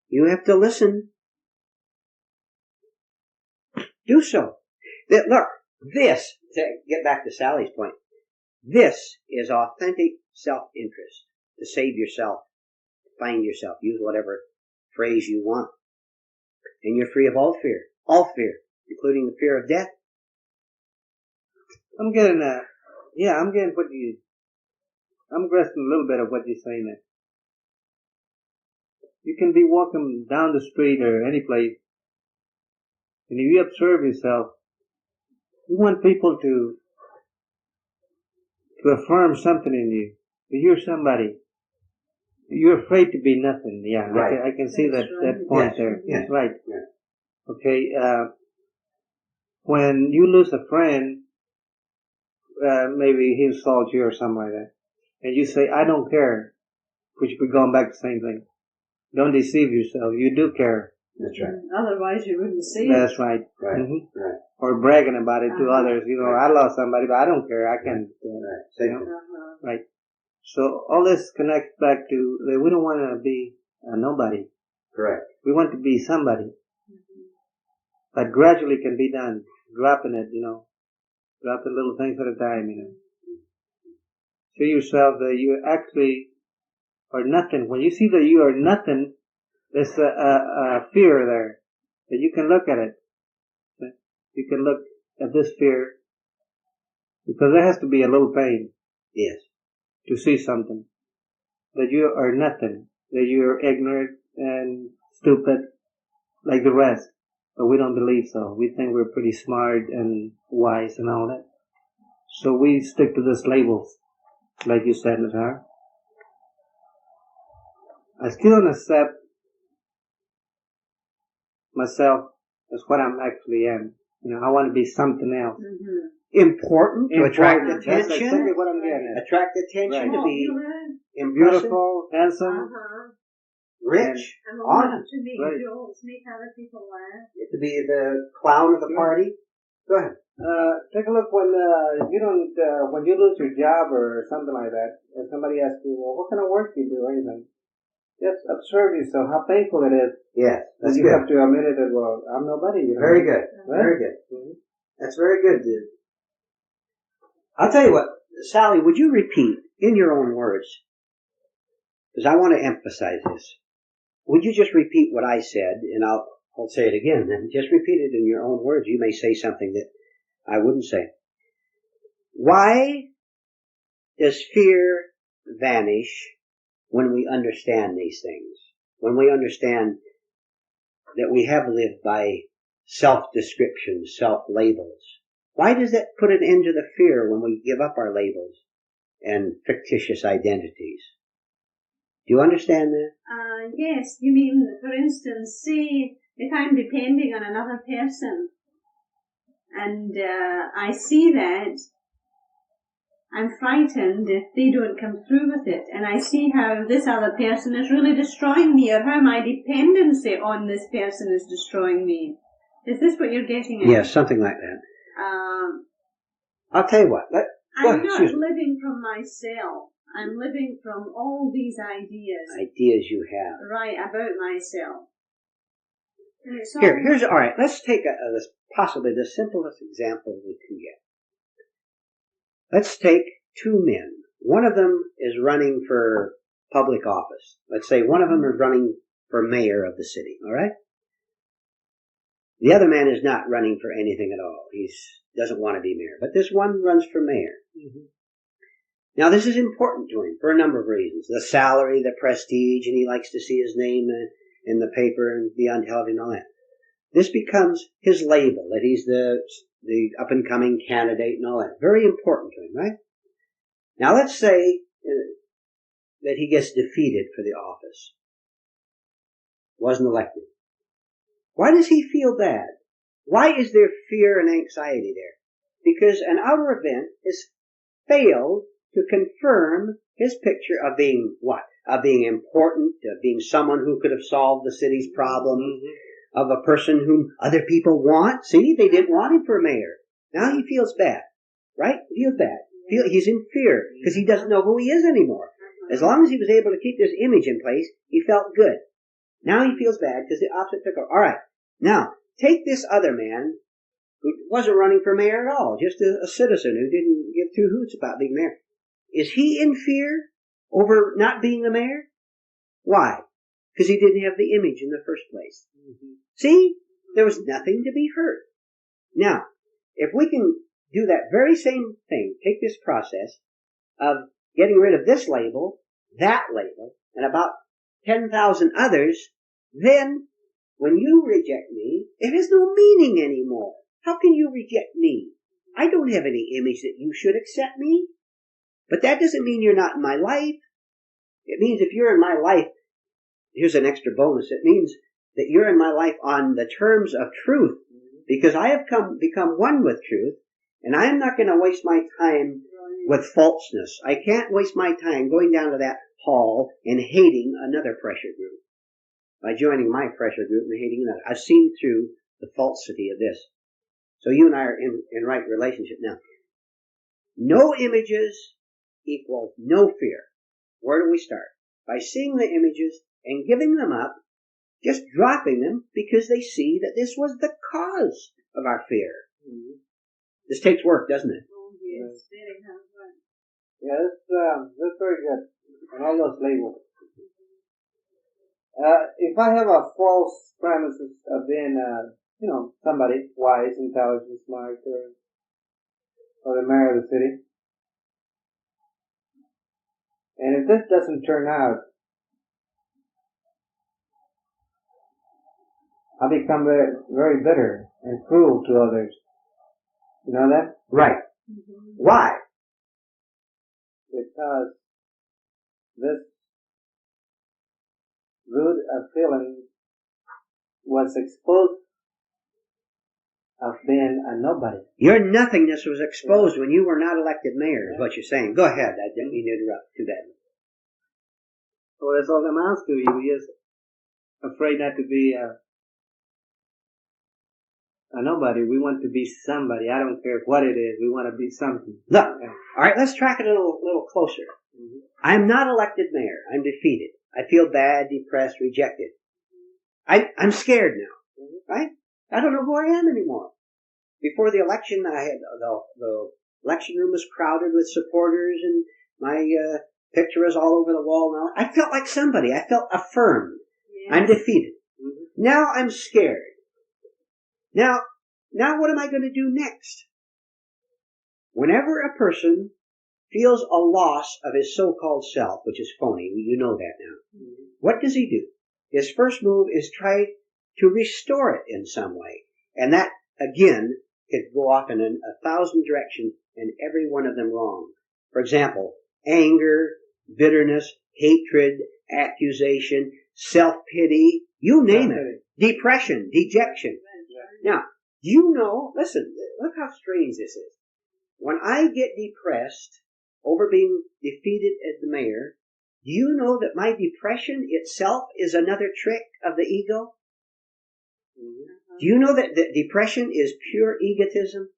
You have to listen. Do so. Look, this, to get back to Sally's point, this is authentic self-interest. To save yourself, to find yourself, use whatever phrase you want. And you're free of all fear, including the fear of death. I'm getting I'm grasping a little bit of what you're saying there. You can be walking down the street or any place, and if you observe yourself, you want people to to affirm something in you. You're somebody. You're afraid to be nothing. Yeah, Right. I can see that point there. Yes. Right. Yes. Okay. When you lose a friend, maybe he insults you or something like that, and you say, "I don't care," which would be going back to the same thing. Don't deceive yourself. You do care. That's right. Otherwise, you wouldn't see it. That's right. Right. Mm-hmm. Right. Or bragging about it to others. You know, Right. I lost somebody, but I don't care. I can. Right. Same You know? thing. Right. So all this connects back to that we don't want to be a nobody. Correct. We want to be somebody. But gradually can be done. Dropping it, you know. Dropping little things at a time, you know. See yourself that you actually are nothing. When you see that you are nothing, there's a fear there. That you can look at it. You can look at this fear. Because there has to be a little pain. Yes. To see something. That you are nothing. That you are ignorant and stupid like the rest. But we don't believe so. We think we're pretty smart and wise and all that. So we stick to these labels, like you said, Nazar. I still don't accept myself as what I'm actually am. You know, I want to be something else. Important to attract attention. That's exactly what I'm getting at. Attract attention, Right. to be Beautiful, handsome, rich, And honest, to make Right. jokes, make other people laugh. to be the clown of the party. Go ahead. take a look when you don't when you lose your job or something like that, and somebody asks you, well, what kind of work do you do or anything? Just observe yourself, how painful it is. Yes, That that's you good. have to admit it that, well, I'm nobody. You know? Very good. Right? Very good. Mhm. That's very good, dude. I'll tell you what, Sally, would you repeat in your own words? Because I want to emphasize this. Would you just repeat what I said, and I'll say it again, then just repeat it in your own words. You may say something that I wouldn't say. Why does fear vanish when we understand these things? When we understand that we have lived by self-description, self-labels. Why does that put an end to the fear when we give up our labels and fictitious identities? Do you understand that? Yes, you mean, for instance, say if I'm depending on another person and I see that, I'm frightened if they don't come through with it, and I see how this other person is really destroying me, or how my dependency on this person is destroying me. Is this what you're getting at? Yes, something like that. I'll tell you what. I'm not living from myself. I'm living from all these ideas. Ideas you have. Right, about myself. And it's all Here's all right. Let's take possibly the simplest example we can get. Let's take two men. One of them is running for public office. Let's say one of them is running for mayor of the city. All right. The other man is not running for anything at all. He doesn't want to be mayor. But this one runs for mayor. Mm-hmm. Now, this is important to him for a number of reasons. The salary, the prestige, and he likes to see his name in the paper and be on television and all that. This becomes his label, that he's the up-and-coming candidate and all that. Very important to him, right? Now, let's say that he gets defeated for the office. Wasn't elected. Why does he feel bad? Why is there fear and anxiety there? Because an outer event has failed to confirm his picture of being what? Of being important, of being someone who could have solved the city's problems, of a person whom other people want. See, they didn't want him for mayor. Now he feels bad, right? He feels bad. He's in fear because he doesn't know who he is anymore. As long as he was able to keep this image in place, he felt good. Now he feels bad because the opposite took over. All right. Now, take this other man who wasn't running for mayor at all, just a citizen who didn't give two hoots about being mayor. Is he in fear over not being the mayor? Why? Because he didn't have the image in the first place. Mm-hmm. See? There was nothing to be hurt. Now, if we can do that very same thing, take this process of getting rid of this label, that label, and about 10,000 others, then when you reject me, it has no meaning anymore. How can you reject me? I don't have any image that you should accept me. But that doesn't mean you're not in my life. It means if you're in my life, here's an extra bonus. It means that you're in my life on the terms of truth, because I have become one with truth, and I am not going to waste my time with falseness. I can't waste my time going down to that hall and hating another pressure group by joining my pressure group and hating another. I've seen through the falsity of this. So you and I are in right relationship now. No images equal no fear. Where do we start? By seeing the images and giving them up, just dropping them because they see that this was the cause of our fear. Mm-hmm. This takes work, doesn't it? Oh, yes. Very hard work. Yeah, that's very good. And all those labels. If I have a false premises of being, somebody wise, intelligent, smart, or the mayor of the city, and if this doesn't turn out, I become very, very bitter and cruel to others. You know that? Right. Mm-hmm. Why? Because this root of feeling was exposed of being a nobody. Your nothingness was exposed when you were not elected mayor, is what you're saying. Go ahead. I didn't mean to interrupt. Too bad. Well, that's all I'm asking you. We're just afraid not to be a nobody. We want to be somebody. I don't care what it is. We want to be something. Look, all right, let's track it a little closer. Mm-hmm. I'm not elected mayor. I'm defeated. I feel bad, depressed, rejected. I'm scared now, right? I don't know who I am anymore. Before the election, I had the election room was crowded with supporters, and my picture was all over the wall. Now I felt like somebody. I felt affirmed. Yes. I'm defeated. Mm-hmm. Now I'm scared. Now what am I going to do next? Whenever a person feels a loss of his so-called self, which is phony, you know that now, what does he do? His first move is try to restore it in some way. And that, again, could go off in 1,000 directions, and every one of them wrong. For example, anger, bitterness, hatred, accusation, self-pity, you name it, depression, dejection. Now, do you know, listen, look how strange this is. When I get depressed over being defeated as the mayor, do you know that my depression itself is another trick of the ego? Do you know that depression is pure egotism?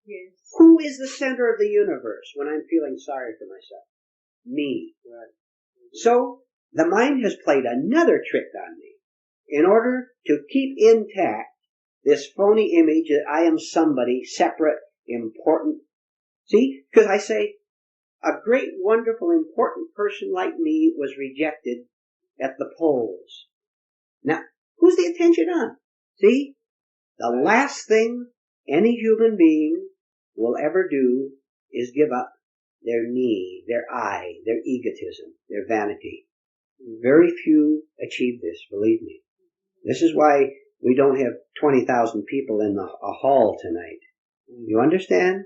Yes. Who is the center of the universe when I'm feeling sorry for myself? Me. Right. So, the mind has played another trick on me in order to keep intact this phony image that I am somebody separate, important. See? Because I say, a great, wonderful, important person like me was rejected at the polls. Now, who's the attention on? See? The last thing any human being will ever do is give up their me, their I, their egotism, their vanity. Very few achieve this, believe me. This is why we don't have 20,000 people in a hall tonight. You understand?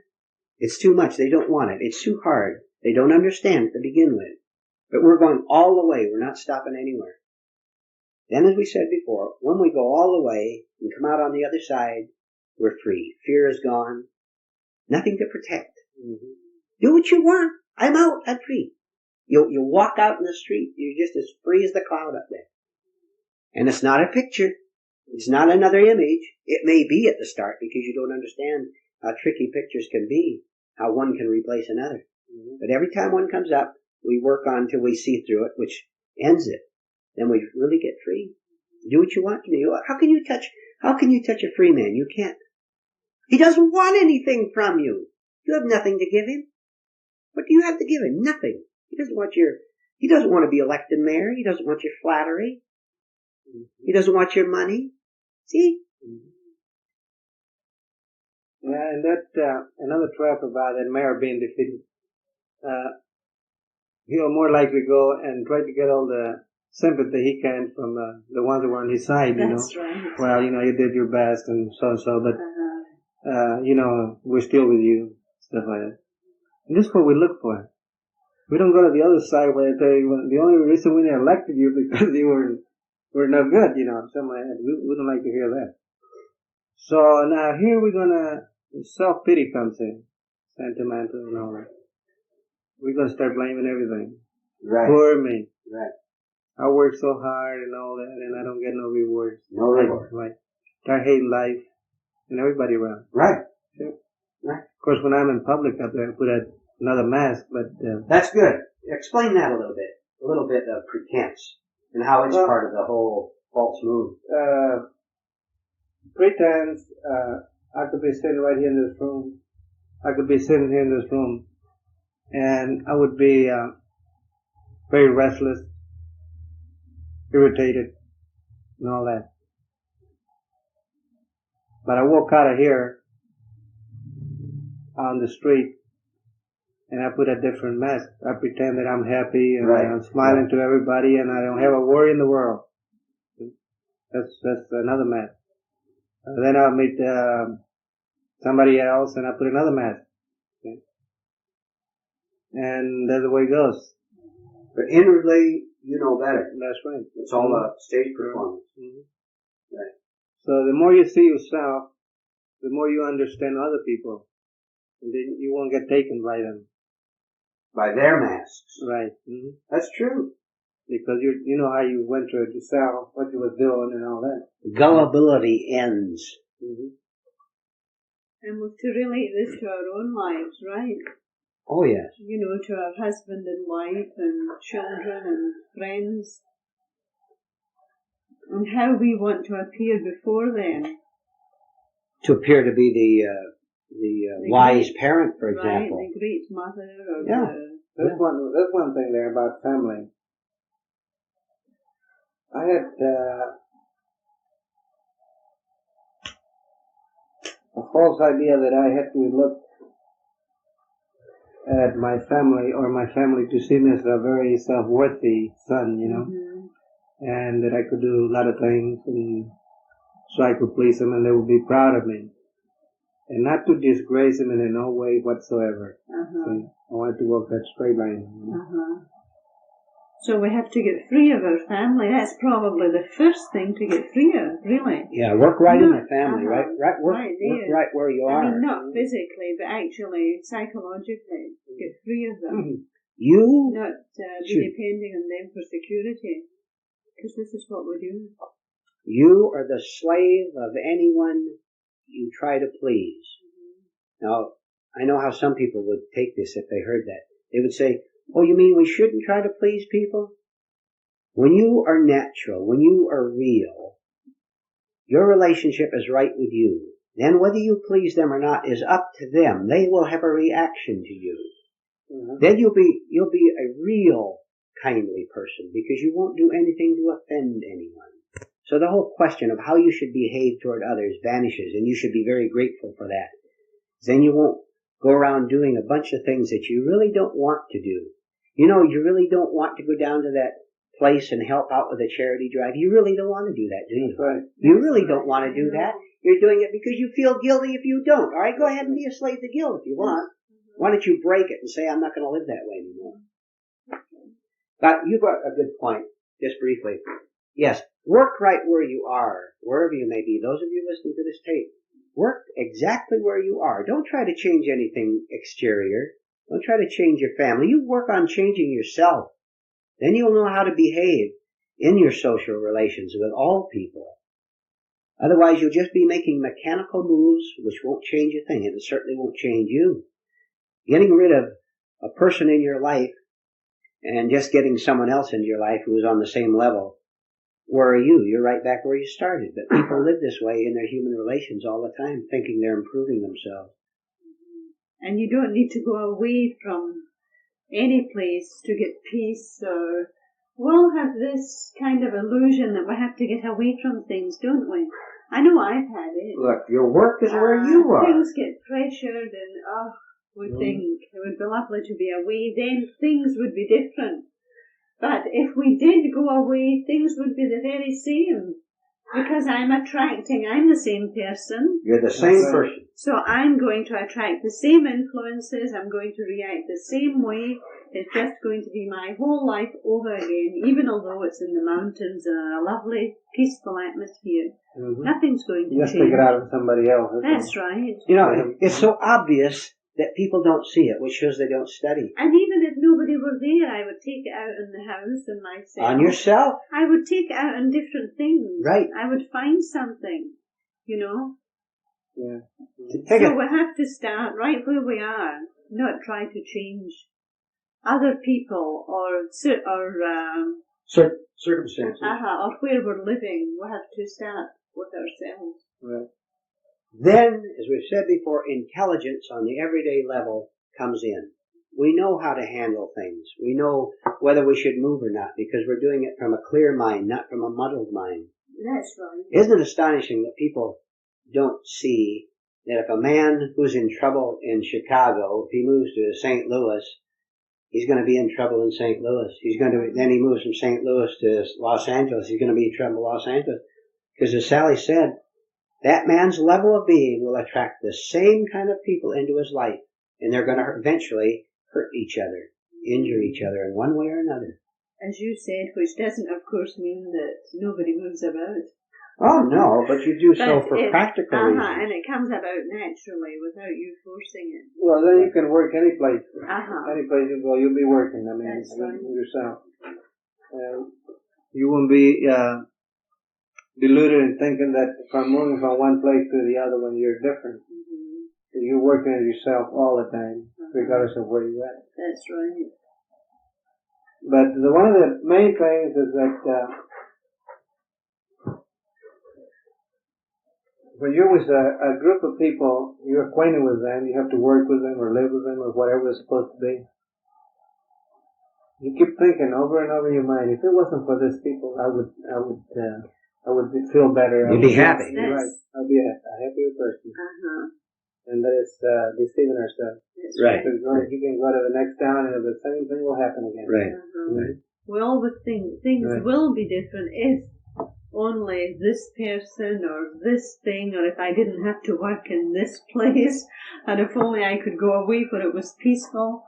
It's too much. They don't want it. It's too hard. They don't understand to begin with. But we're going all the way. We're not stopping anywhere. Then, as we said before, when we go all the way and come out on the other side, we're free. Fear is gone. Nothing to protect. Mm-hmm. Do what you want. I'm out. I'm free. You walk out in the street, you're just as free as the cloud up there. And it's not a picture. It's not another image. It may be at the start because you don't understand how tricky pictures can be, how one can replace another. Mm-hmm. But every time one comes up, we work on till we see through it, which ends it. Then we really get free. Do what you want to do. How can you touch a free man? You can't. He doesn't want anything from you. You have nothing to give him. What do you have to give him? Nothing. He doesn't want to be elected mayor. He doesn't want your flattery. He doesn't want your money. See? Yeah, and that, another trap about that mayor being defeated. He'll more likely go and try to get all the sympathy he can from the ones that were on his side, you That's know. Right. Well, you did your best and so, but, we're still with you, stuff like that. And this is what we look for. We don't go to the other side where they tell you, well, the only reason we elected you because you were no good, something like that. We don't like to hear that. So now here we're gonna, self-pity comes in. Sentimental and all that. We're gonna start blaming everything. Right. Poor me. Right. I work so hard and all that, and I don't get no rewards. No reward. Right. Start hating life and everybody around. Right. Yeah. Right. Of course, when I'm in public up there, I put another mask, but... That's good. Explain that a little bit. A little bit of pretense and how it's part of the whole false move. Pretense, I could be sitting right here in this room. I could be sitting here in this room, and I would be very restless, irritated, and all that. But I walk out of here on the street, and I put a different mask. I pretend that I'm happy, and I'm smiling to everybody, and I don't have a worry in the world. That's another mask. Then I'll meet somebody else, and I put another mask. Okay? And that's the way it goes. But inwardly, you know better. That's right. It's all a stage performance. Mm-hmm. Right. So the more you see yourself, the more you understand other people. And then you won't get taken by them. By their masks. Right. Mm-hmm. That's true. Because you know how you went to yourself, what you were doing and all that. Gullibility ends. Mm-hmm. And we've to relate this to our own lives, right? Oh, yes. To our husband and wife and children and friends. And how we want to appear before them. To appear to be the wise parent, for example. Right, the great mother. Or There's one thing there about family. I had a false idea that I had to look at my family or my family to see me as a very self-worthy son, Mm-hmm. and that I could do a lot of things and so I could please them and they would be proud of me. And not to disgrace them in no way whatsoever. See, I wanted to walk that straight line. So we have to get free of our family. That's probably the first thing to get free of, really. Yeah, work right in the family, right? Work right where you are. I mean, not physically, but actually, psychologically, get free of them. You not be depending on them for security, because this is what we do. You are the slave of anyone you try to please. Now, I know how some people would take this if they heard that. They would say, oh, you mean we shouldn't try to please people? When you are natural, when you are real, your relationship is right with you. Then whether you please them or not is up to them. They will have a reaction to you. Then you'll be a real kindly person because you won't do anything to offend anyone. So the whole question of how you should behave toward others vanishes, and you should be very grateful for that. Then you won't go around doing a bunch of things that you really don't want to do. You really don't want to go down to that place and help out with a charity drive. You really don't want to do that, do you? Right. You really don't want to do that. You're doing it because you feel guilty if you don't. All right, go ahead and be a slave to guilt if you want. Why don't you break it and say, I'm not going to live that way anymore? But you got a good point, just briefly. Yes, work right where you are, wherever you may be. Those of you listening to this tape, work exactly where you are. Don't try to change anything exterior. Don't try to change your family. You work on changing yourself. Then you'll know how to behave in your social relations with all people. Otherwise, you'll just be making mechanical moves which won't change a thing, and it certainly won't change you. Getting rid of a person in your life and just getting someone else into your life who is on the same level, where are you? You're right back where you started. But people live this way in their human relations all the time, thinking they're improving themselves. And you don't need to go away from any place to get peace, or we all have this kind of illusion that we have to get away from things, don't we? I know I've had it. Look, your work is where you are. Things get pressured and, we think it would be lovely to be away, then things would be different. But if we did go away, things would be the very same. Because I'm the same person. You're the same person. So I'm going to attract the same influences, I'm going to react the same way. It's just going to be my whole life over again, even although it's in the mountains and a lovely, peaceful atmosphere. Mm-hmm. Nothing's going to Just change. to get out of somebody else. That's right. You know, it's so obvious that people don't see it, which shows they don't study. And even if nobody were there, I would take it out in the house and myself. On yourself? I would take it out on different things. Right. I would find something, you know. Yeah. So we have to start right where we are, not try to change other people or Circumstances. or where we're living. We have to start with ourselves. Right. Then, as we've said before, intelligence on the everyday level comes in. We know how to handle things. We know whether we should move or not because we're doing it from a clear mind, not from a muddled mind. That's right. Isn't it astonishing that people don't see that if a man who's in trouble in Chicago, if he moves to St. Louis, he's going to be in trouble in St. Louis. Then he moves from St. Louis to Los Angeles, he's going to be in trouble in Los Angeles. Because as Sally said, that man's level of being will attract the same kind of people into his life, and they're going to eventually hurt each other, injure each other in one way or another. As you said, which doesn't, of course, mean that nobody moves about. Oh, no, but you do so for practical reasons. And it comes about naturally without you forcing it. Well, then you can work any place. Any place you go, you'll be working. I mean, that's right. Yourself. You won't be deluded in thinking that from moving from one place to the other when you're different. Mm-hmm. You're working on yourself all the time, regardless of where you're at. That's right. But one of the main things is that when you're with a group of people, you're acquainted with them, you have to work with them or live with them or whatever it's supposed to be. You keep thinking over and over in your mind, if it wasn't for these people, I would feel better. You'd be happy. Right. I'd be a happier person. And that is deceiving ourselves. Right. You can go to the next town and the same thing will happen again. Right. Right. We always think things will be different if only this person or this thing, or if I didn't have to work in this place, and if only I could go away where it was peaceful.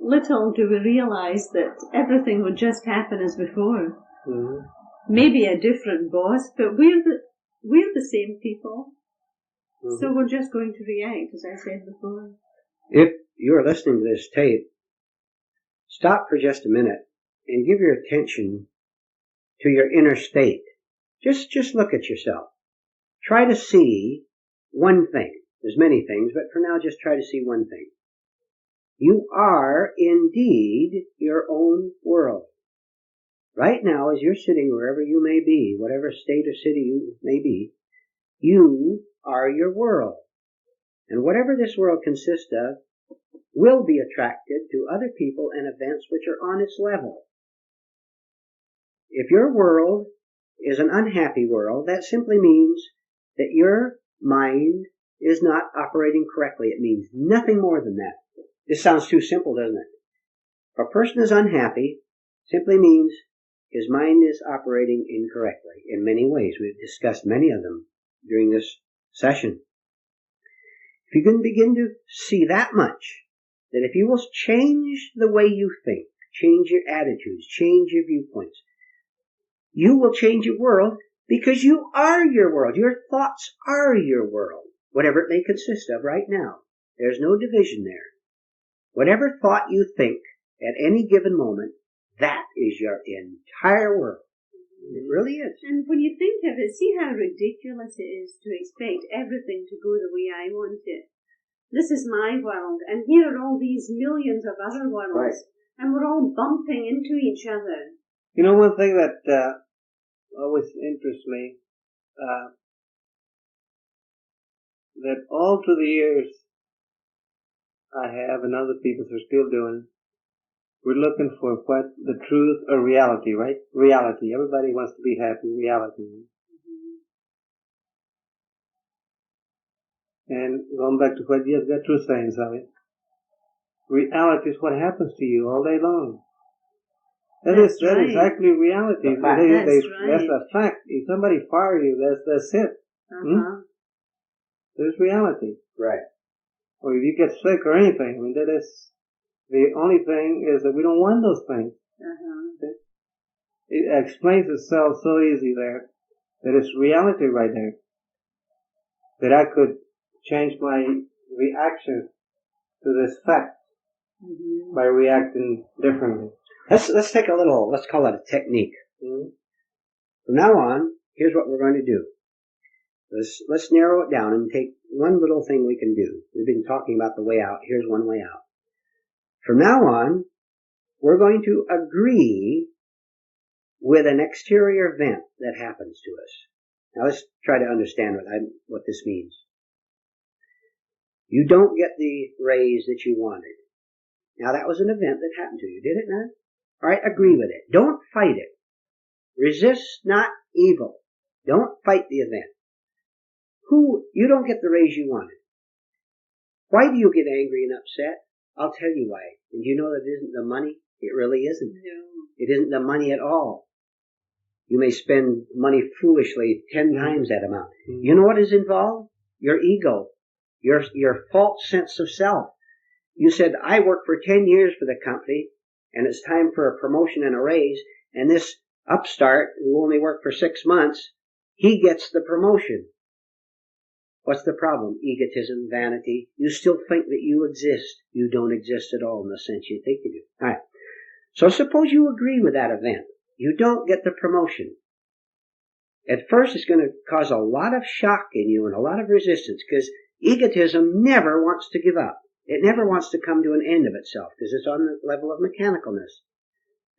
Little do we realize that everything would just happen as before. Mm-hmm. Maybe a different boss, but we're the same people. Mm-hmm. So we're just going to react, as I said before. If you're listening to this tape, stop for just a minute and give your attention to your inner state. Just look at yourself. Try to see one thing. There's many things, but for now just try to see one thing. You are indeed your own world. Right now, as you're sitting wherever you may be, whatever state or city you may be, you are your world. And whatever this world consists of will be attracted to other people and events which are on its level. If your world is an unhappy world, that simply means that your mind is not operating correctly. It means nothing more than that. This sounds too simple, doesn't it? If a person is unhappy, simply means his mind is operating incorrectly in many ways. We've discussed many of them during this session. If you can begin to see that much, that if you will change the way you think, change your attitudes, change your viewpoints, you will change your world because you are your world. Your thoughts are your world, whatever it may consist of right now. There's no division there. Whatever thought you think at any given moment, that is your entire world. It really is. And when you think of it, see how ridiculous it is to expect everything to go the way I want it. This is my world, and here are all these millions of other worlds, right. And we're all bumping into each other. You know, one thing that always interests me, that all through the years I have and other people are still doing, we're looking for what the truth or reality, right? Reality. Everybody wants to be happy. Reality. Mm-hmm. And going back to what you just got through saying, Sally, reality is what happens to you all day long. That is actually reality. That's a fact. If somebody fires you, that's it. There's reality. Right. Or if you get sick or anything, I mean, that is, the only thing is that we don't want those things. It explains itself so easy there, that it's reality right there. That I could change my reaction to this fact by reacting differently. Let's take a little, let's call it a technique. From now on, here's what we're going to do. Let's narrow it down and take one little thing we can do. We've been talking about the way out. Here's one way out. From now on, we're going to agree with an exterior event that happens to us. Now let's try to understand what this means. You don't get the raise that you wanted. Now that was an event that happened to you, did it not? All right, agree with it. Don't fight it. Resist not evil. Don't fight the event. You don't get the raise you wanted. Why do you get angry and upset? I'll tell you why. And you know that it isn't the money? It really isn't. No. It isn't the money at all. You may spend money foolishly 10 times that amount. You know what is involved? Your ego. Your false sense of self. You said, I worked for 10 years for the company, and it's time for a promotion and a raise, and this upstart who only worked for 6 months, he gets the promotion. What's the problem? Egotism, vanity. You still think that you exist. You don't exist at all in the sense you think you do. All right. So suppose you agree with that event. You don't get the promotion. At first, it's going to cause a lot of shock in you and a lot of resistance, because egotism never wants to give up. It never wants to come to an end of itself, because it's on the level of mechanicalness.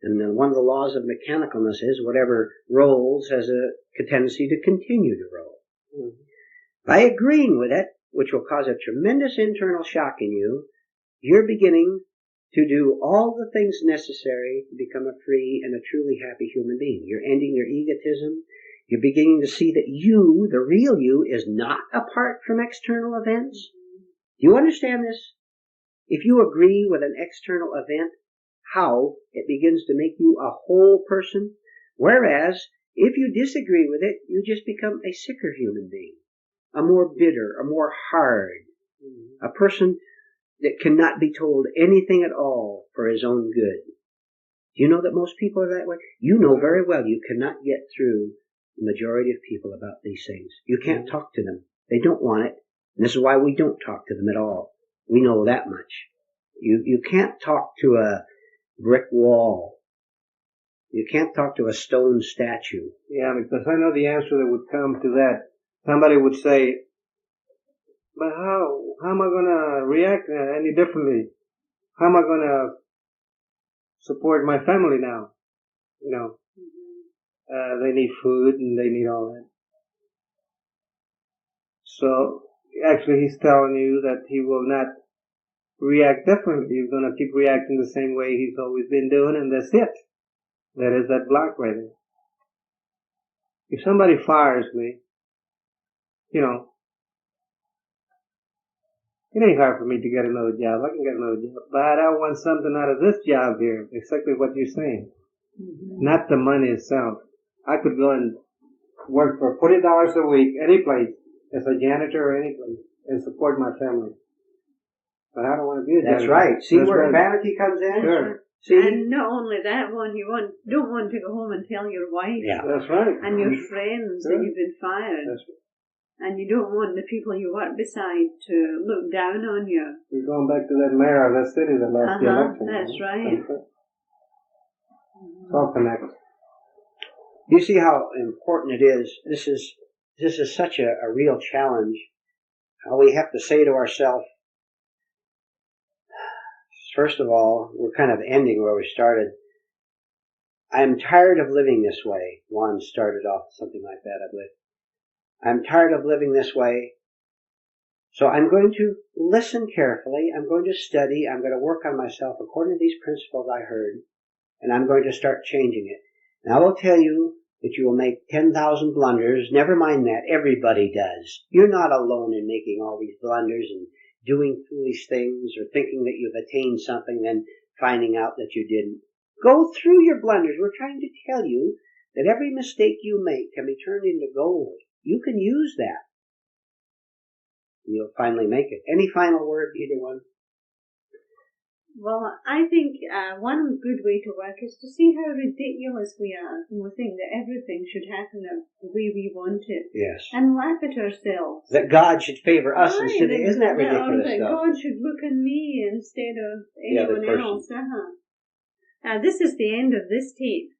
And then one of the laws of mechanicalness is whatever rolls has a tendency to continue to roll. By agreeing with it, which will cause a tremendous internal shock in you, you're beginning to do all the things necessary to become a free and a truly happy human being. You're ending your egotism. You're beginning to see that you, the real you, is not apart from external events. Do you understand this? If you agree with an external event, how it begins to make you a whole person, whereas if you disagree with it, you just become a sicker human being, a more bitter, a more hard, a person that cannot be told anything at all for his own good. Do you know that most people are that way? You know very well you cannot get through the majority of people about these things. You can't talk to them. They don't want it. And this is why we don't talk to them at all. We know that much. You can't talk to a brick wall. You can't talk to a stone statue. Yeah, because I know the answer that would come to that. Somebody would say, but how am I going to react any differently? How am I going to support my family now? You know, they need food and they need all that. So, actually he's telling you that he will not react differently. He's going to keep reacting the same way he's always been doing, and that's it. That is that block right there. If somebody fires me, you know, it ain't hard for me to get another job. I can get another job. But I want something out of this job here. Exactly what you're saying. Not the money itself. I could go and work for $40 a week, any place, as a janitor or any place, and support my family. But I don't want to be a janitor. That's right. See where vanity comes in? Sure. See? And not only that one, don't want to go home and tell your wife. Yeah. That's right. And your friends that you've been fired. That's right. And you don't want the people you work beside to look down on you. We're going back to that mayor of that city that lost the election. That's right. It's all connected. You see how important it is. This is such a real challenge. How we have to say to ourselves, first of all, we're kind of ending where we started. I'm tired of living this way. Juan started off something like that, I believe. I'm tired of living this way. So I'm going to listen carefully. I'm going to study. I'm going to work on myself according to these principles I heard. And I'm going to start changing it. And I will tell you that you will make 10,000 blunders. Never mind that. Everybody does. You're not alone in making all these blunders and doing foolish things or thinking that you've attained something, then finding out that you didn't. Go through your blunders. We're trying to tell you that every mistake you make can be turned into gold. You can use that. You'll finally make it. Any final word, either one? Well, I think one good way to work is to see how ridiculous we are when we think that everything should happen the way we want it. Yes. And laugh at ourselves. That God should favor us Right, instead of, isn't that ridiculous or that stuff? God should look on me instead of anyone else. This is the end of this tape.